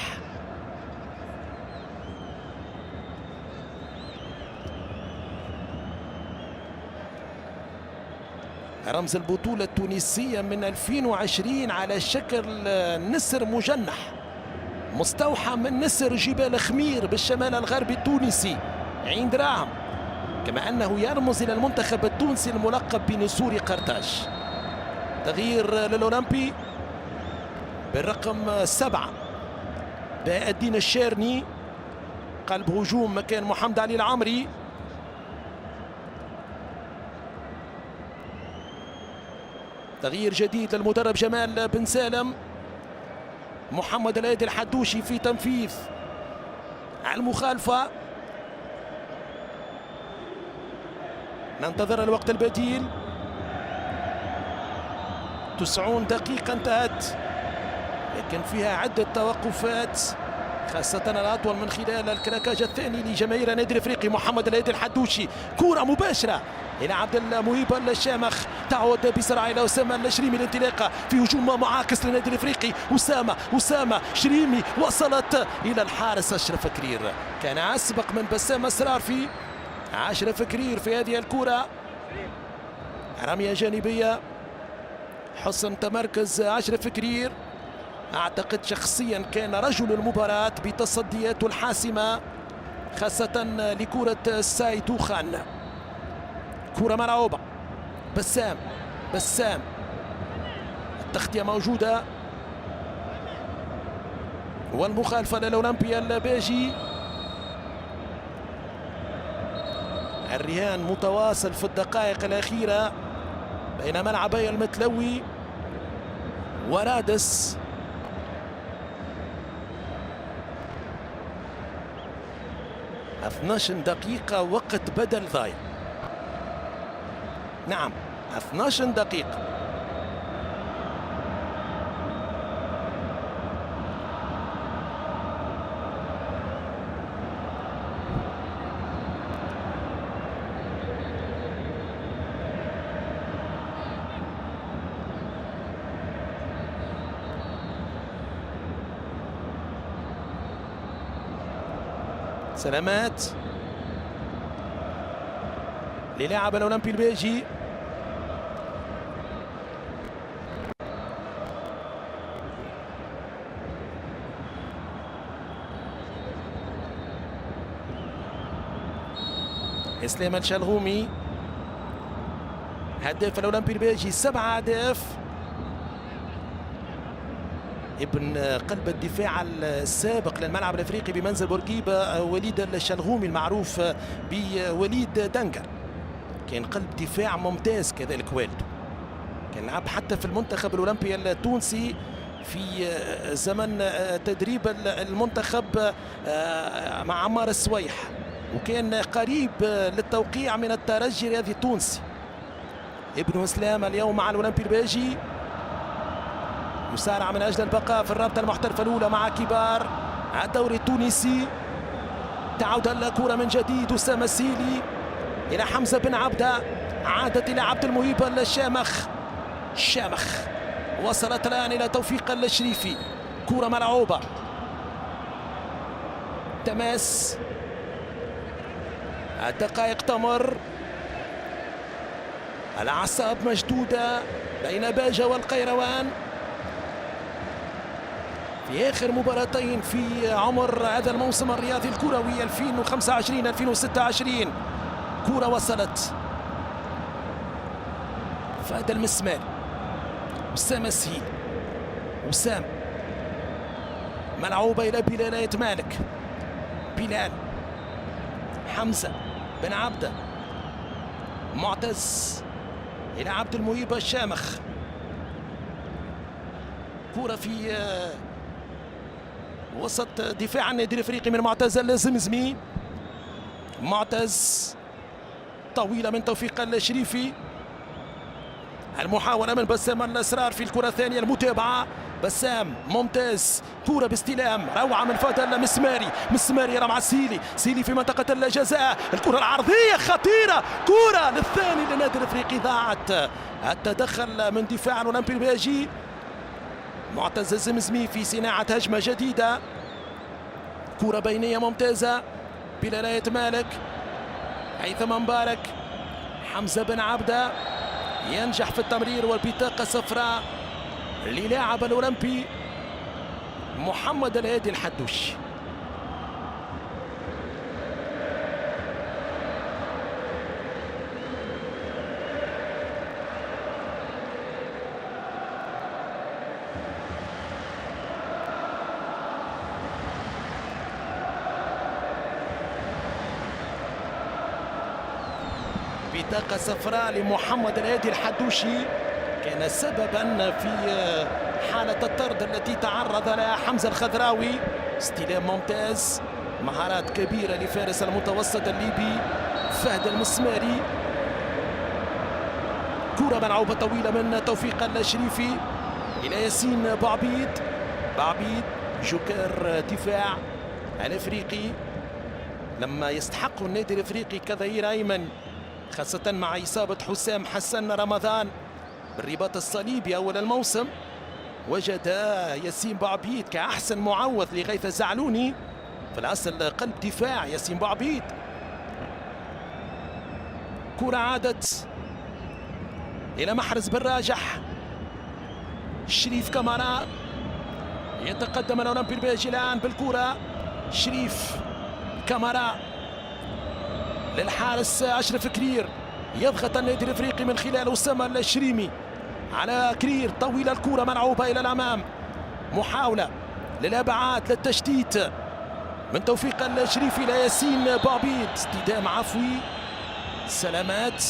[SPEAKER 1] رمز البطولة التونسية من 2020 على شكل نسر مجنح مستوحى من نسر جبال خمير بالشمال الغربي التونسي عين دراهم، كما أنه يرمز إلى المنتخب التونسي الملقب بنسور قرطاج. تغيير للأولمبي بالرقم 7 باء الدين الشارني قلب هجوم مكان محمد علي العمري. تغيير جديد للمدرب جمال بن سالم. محمد الهادي الحدوشي في تنفيذ المخالفة. ننتظر الوقت البديل. 90 دقيقة انتهت لكن فيها عدة توقفات، خاصة الأطول من خلال الكراكاج الثاني لجماهير النادي الافريقي. محمد الهادي الحدوشي كرة مباشرة إلى عبد المهيب الشامخ، تعود بسرعة إلى أسامة الشريمي الانطلاقة في هجوم معاكس للنادي الافريقي. أسامة شريمي وصلت إلى الحارس أشرف كرير، كان أسبق من بسام أسرار في أشرف كرير في هذه الكرة. رمية جانبية، حسن تمركز أشرف كرير. أعتقد شخصيا كان رجل المباراة بتصدياته الحاسمة خاصة لكرة سايتوخان. كرة ملعوبة، بسام التغطية موجودة والمخالفة للأولمبي الباجي. الرهان متواصل في الدقائق الأخيرة بين ملعبي المتلوي ورادس. ا 12 دقيقة وقت بدل ضايع. نعم 12 دقيقة. سلامات للاعب الأولمبي الباجي. إسلام الشلغومي هداف الأولمبي الباجي 7 أهداف، ابن قلب الدفاع السابق للملعب الافريقي بمنزل بورقيبه وليد الشلغومي المعروف بوليد دنجر، كان قلب دفاع ممتاز كذلك والده، كان لعب حتى في المنتخب الاولمبي التونسي في زمن تدريب المنتخب مع عمار السويح، وكان قريب للتوقيع من الترجي الرياضي التونسي. ابن اسلام اليوم مع الاولمبي الباجي يسارع من اجل البقاء في الرابطه المحترفه الاولى مع كبار الدوري التونسي. تعود الكره من جديد، اسامه السيلي الى حمزه بن عبده، عادت الى عبد المهيب الشامخ وصلت الان الى توفيق الشريفي. كره ملعوبه، تماس، الدقائق تمر، الاعصاب مشدوده بين باجه والقيروان. في آخر مباراتين في عمر هذا الموسم الرياضي الكروي 2025-2026. كرة وصلت فهد المسمار، وسام السهيل، وسام ملعوبة إلى بلال مالك، بلال، حمزة بن عبده، معتز إلى عبد المهيب الشامخ. كرة في وسط دفاع النادي الافريقي من معتز الزمزمي. معتز طويلة من توفيق الشريفي، المحاولة من بسام الأسرار في الكرة الثانية، المتابعة بسام ممتاز، كرة باستلام روعة من فهد المسماري، مسماري مع السيلي، سيلي في منطقة الجزاء، الكرة العرضية خطيرة، كرة للثاني للنادي الافريقي ضاعت. التدخل من دفاع الأولمبي الباجي، معتز الزمزمي في صناعة هجمة جديدة. كرة بينية ممتازة بلالاية مالك، هيثم مبارك، حمزة بن عبده ينجح في التمرير والبطاقة صفراء للاعب الأولمبي محمد الهادي الحدوشي. بطاقة صفراء لمحمد الهادي الحدوشي، كان سببا في حالة الطرد التي تعرض لها حمزة الخضراوي. استلام ممتاز، مهارات كبيرة لفارس المتوسط الليبي فهد المسماري. كرة ملعوبة طويلة من توفيق الشريفي إلى ياسين بعبيد، بعبيد جوكر دفاع الافريقي لما يستحق النادي الافريقي كظهير ايمن، خاصة مع إصابة حسام حسن رمضان بالرباط الصليبي أول الموسم. وجد ياسين بعبيد كأحسن معوض لغيث الزعلوني، في الأصل قلب دفاع ياسين بعبيد. كرة عادت إلى محرز بن راجح، شريف كامارا يتقدم الأولمبي الباجي الآن بالكرة. شريف كامارا للحارس أشرف كرير، يضغط النادي الافريقي من خلال أسامة الشريمي على كرير، طويلة الكرة ملعوبة إلى الأمام، محاولة للأبعاد للتشتيت من توفيق الشريفي إلى ياسين بعبيد، استدام عفوي، سلامات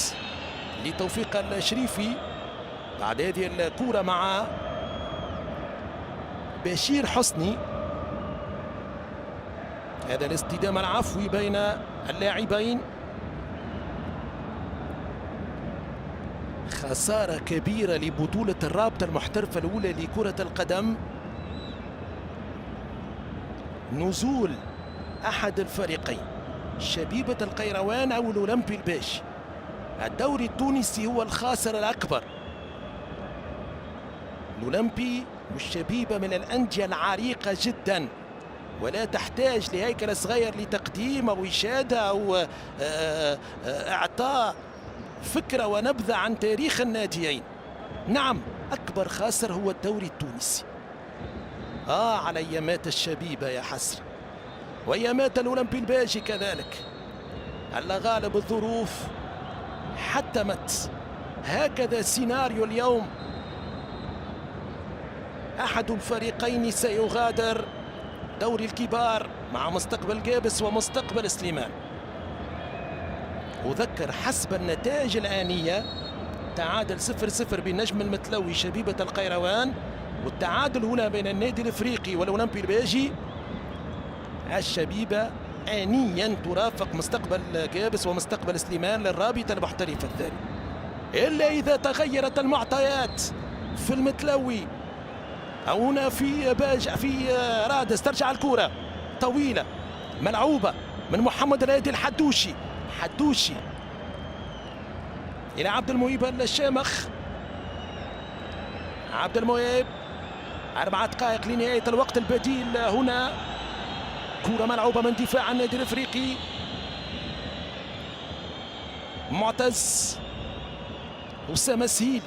[SPEAKER 1] لتوفيق الشريفي بعد هذه الكرة مع بشير حسني. هذا الاستدام العفوي بين اللاعبين. خسارة كبيرة لبطولة الرابطة المحترفة الأولى لكرة القدم، نزول أحد الفريقين شبيبة القيروان أو الأولمبي الباجي. الدوري التونسي هو الخاسر الأكبر. الأولمبي والشبيبة من الأندية العريقة جدا، ولا تحتاج لهيكل صغير لتقديم أو إشادة أو إعطاء فكرة ونبذة عن تاريخ الناديين. نعم، أكبر خاسر هو الدوري التونسي. على أيامات الشبيبة يا حسرة، وأيامات الأولمبي الباجي كذلك. على غالب الظروف حتمت هكذا سيناريو اليوم. أحد الفريقين سيغادر دوري الكبار مع مستقبل جابس ومستقبل سليمان. أذكر حسب النتائج الآنية تعادل 0-0 بين نجم المتلوي شبيبة القيروان، والتعادل هنا بين النادي الافريقي والأولمبي الباجي. الشبيبة آنيا ترافق مستقبل جابس ومستقبل سليمان للرابطة المحترفة الثاني، إلا إذا تغيرت المعطيات في المتلوي أو هنا في رادس. ترجع الكرة طويلة ملعوبة من محمد الهادي الحدوشي، حدوشي إلى عبد المهيب الشامخ. عبد المهيب 4 دقائق لنهاية الوقت البديل هنا. كرة ملعوبة من دفاع النادي الافريقي، معتز، أسامة سهيل،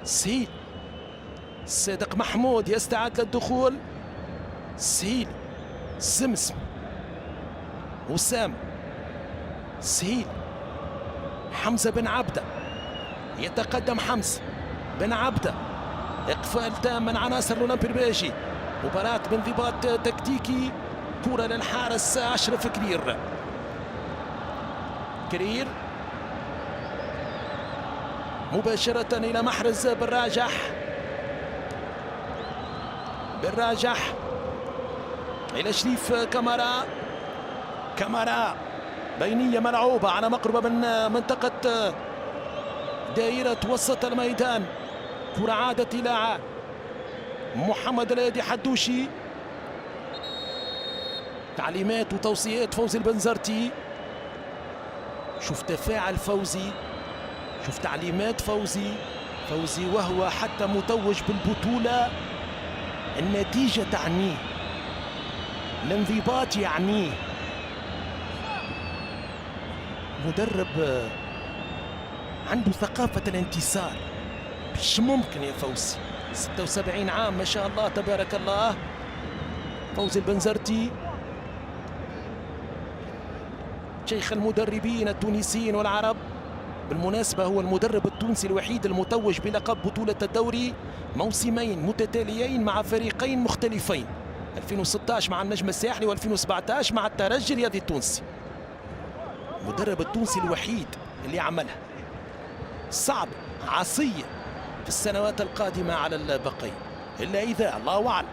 [SPEAKER 1] سهيل صادق محمود يستعد للدخول. سهيل، سمسم، وسام، سهيل، حمزة بن عبدة يتقدم. حمزة بن عبدة، إقفال تام من عناصر الأولمبي الباجي. مباراة بانضباط تكتيكي. كرة للحارس أشرف كرير. كرير مباشرة إلى محرز بالراجح. بالراجح إلى شريف كامارا. كامارا بينية ملعوبة على مقربة من منطقة دائرة وسط الميدان. كرة عادت إلى محمد الهادي حدوشي. تعليمات وتوصيات فوزي البنزرتي. شوف تفاعل فوزي، شوف تعليمات فوزي وهو حتى متوج بالبطولة. النتيجة تعنيه، الانضباط يعنيه. مدرب عنده ثقافة الانتصار. مش ممكن يا فوزي، 76 عام ما شاء الله تبارك الله. فوزي البنزرتي شيخ المدربين التونسيين والعرب. بالمناسبة هو المدرب التونسي الوحيد المتوج بلقب بطولة الدوري موسمين متتاليين مع فريقين مختلفين، 2016 مع النجم الساحلي و2017 مع الترجي الرياضي التونسي. المدرب التونسي الوحيد اللي عملها. صعب، عصية في السنوات القادمة على البقية، إلا إذا الله أعلم.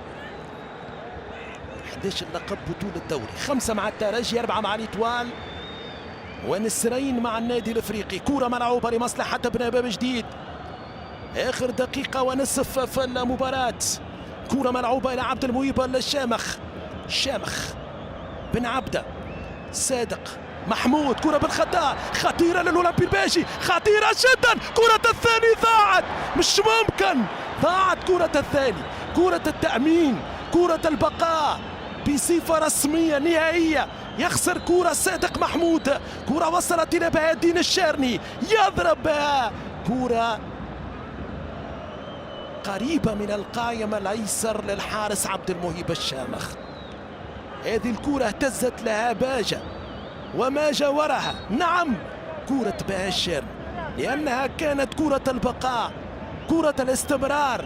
[SPEAKER 1] 11 لقب بطولة الدوري، 5 مع الترجي، 4 مع الإتوال، ونسرين مع النادي الافريقي. كرة ملعوبة لمصلحة بن باب جديد. اخر دقيقة ونصف في المباراة. كرة ملعوبة الى عبد المهيب الشامخ. شامخ بن عبدة، صادق محمود. كرة بالخطأ خطيرة للأولمبي الباجي، خطيرة جدا. كرة الثاني ضاعت، مش ممكن. ضاعت كرة الثاني، كرة التأمين، كرة البقاء بصفة رسمية نهائية. يخسر كرة صادق محمود. كرة وصلت إلى بهاء الدين الشارني، يضرب بها كرة قريبة من القائم الأيسر للحارس عبد المهيب الشامخ. هذه الكرة اهتزت لها باجة وما جاورها. نعم، كرة بهاء الشارني، لأنها كانت كرة البقاء، كرة الاستمرار،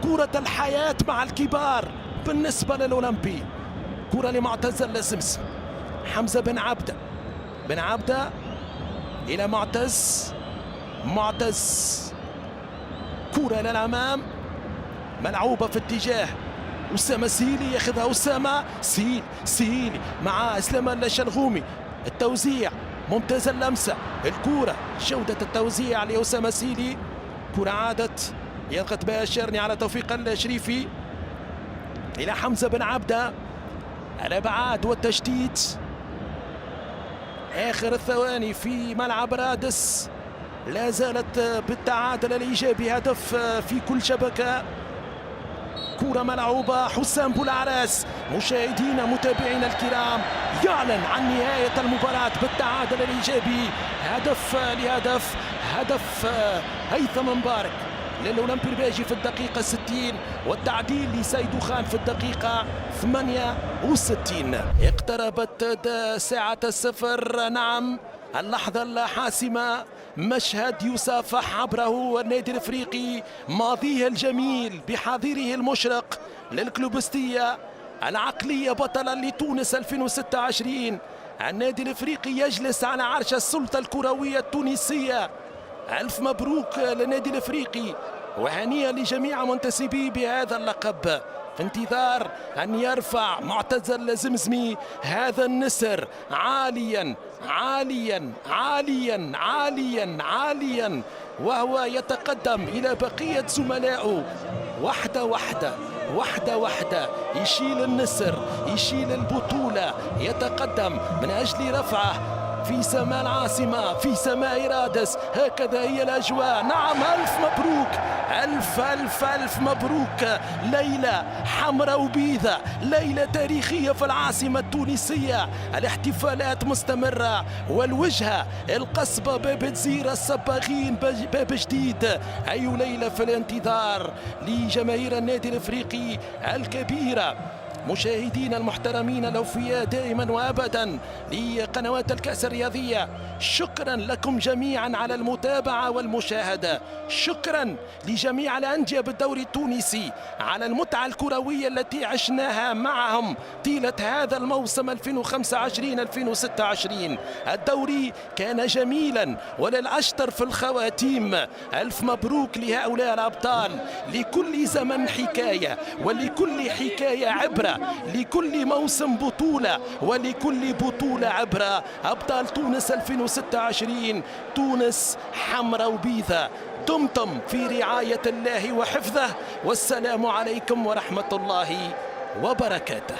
[SPEAKER 1] كرة الحياة مع الكبار بالنسبة للأولمبي. كرة لمعتز السمسم. حمزة بن عبدة، بن عبدة إلى معتز. معتز، كرة إلى الأمام ملعوبة في اتجاه أسامة سيلي. ياخذها أسامة سيلي مع إسلام الشلغومي. التوزيع ممتاز، اللمسة، الكرة، جودة التوزيع لأسامة سيلي. كرة عادت يضغط بها الشرني على توفيق الشريفي إلى حمزة بن عبدة. الابعاد والتشتيت. اخر الثواني في ملعب رادس، لا زالت بالتعادل الايجابي، هدف في كل شبكه. كرة ملعوبة. حسام بولعراس. مشاهدينا متابعينا الكرام، يعلن عن نهاية المباراة بالتعادل الإيجابي، هدف لهدف. هدف هيثم مبارك للأولمبي الباجي في الدقيقة 60، والتعديل لسيدو خان في الدقيقة 68. اقتربت ساعة الصفر. نعم، اللحظة الحاسمة، مشهد يصافح عبره النادي الافريقي ماضيه الجميل بحاضره المشرق للكلوبستية العقلية بطلا لتونس 2026. النادي الافريقي يجلس على عرش السلطة الكروية التونسية. ألف مبروك للنادي الافريقي، وهنيئا لجميع منتسبي بهذا اللقب، في انتظار أن يرفع معتز الزمزمي هذا النسر عاليا عاليا عاليا عاليا عاليا، وهو يتقدم إلى بقية زملائه واحدة واحدة واحدة واحدة. يشيل النسر، يشيل البطولة، يتقدم من أجل رفعه في سماء العاصمة، في سماء رادس. هكذا هي الأجواء. نعم، ألف مبروك، ألف ألف ألف ألف مبروك. ليلة حمراء وبيضاء، ليلة تاريخية في العاصمة التونسية. الاحتفالات مستمرة والوجهة القصبة باب جزيرة الصباغين باب جديد. أي ليلة في الانتظار لجماهير النادي الافريقي الكبيرة. مشاهدينا المحترمين الأوفياء دائما وأبدا لقنوات الكأس الرياضية، شكرا لكم جميعا على المتابعة والمشاهدة. شكرا لجميع الأندية بالدوري التونسي على المتعة الكروية التي عشناها معهم طيلة هذا الموسم 2025-2026. الدوري كان جميلا وللأشطر في الخواتيم. ألف مبروك لهؤلاء الأبطال. لكل زمن حكاية ولكل حكاية عبرة، لكل موسم بطولة ولكل بطولة عبرة. أبطال تونس 2026، تونس حمراء وبيضاء. دمتم في رعاية الله وحفظه، والسلام عليكم ورحمة الله وبركاته.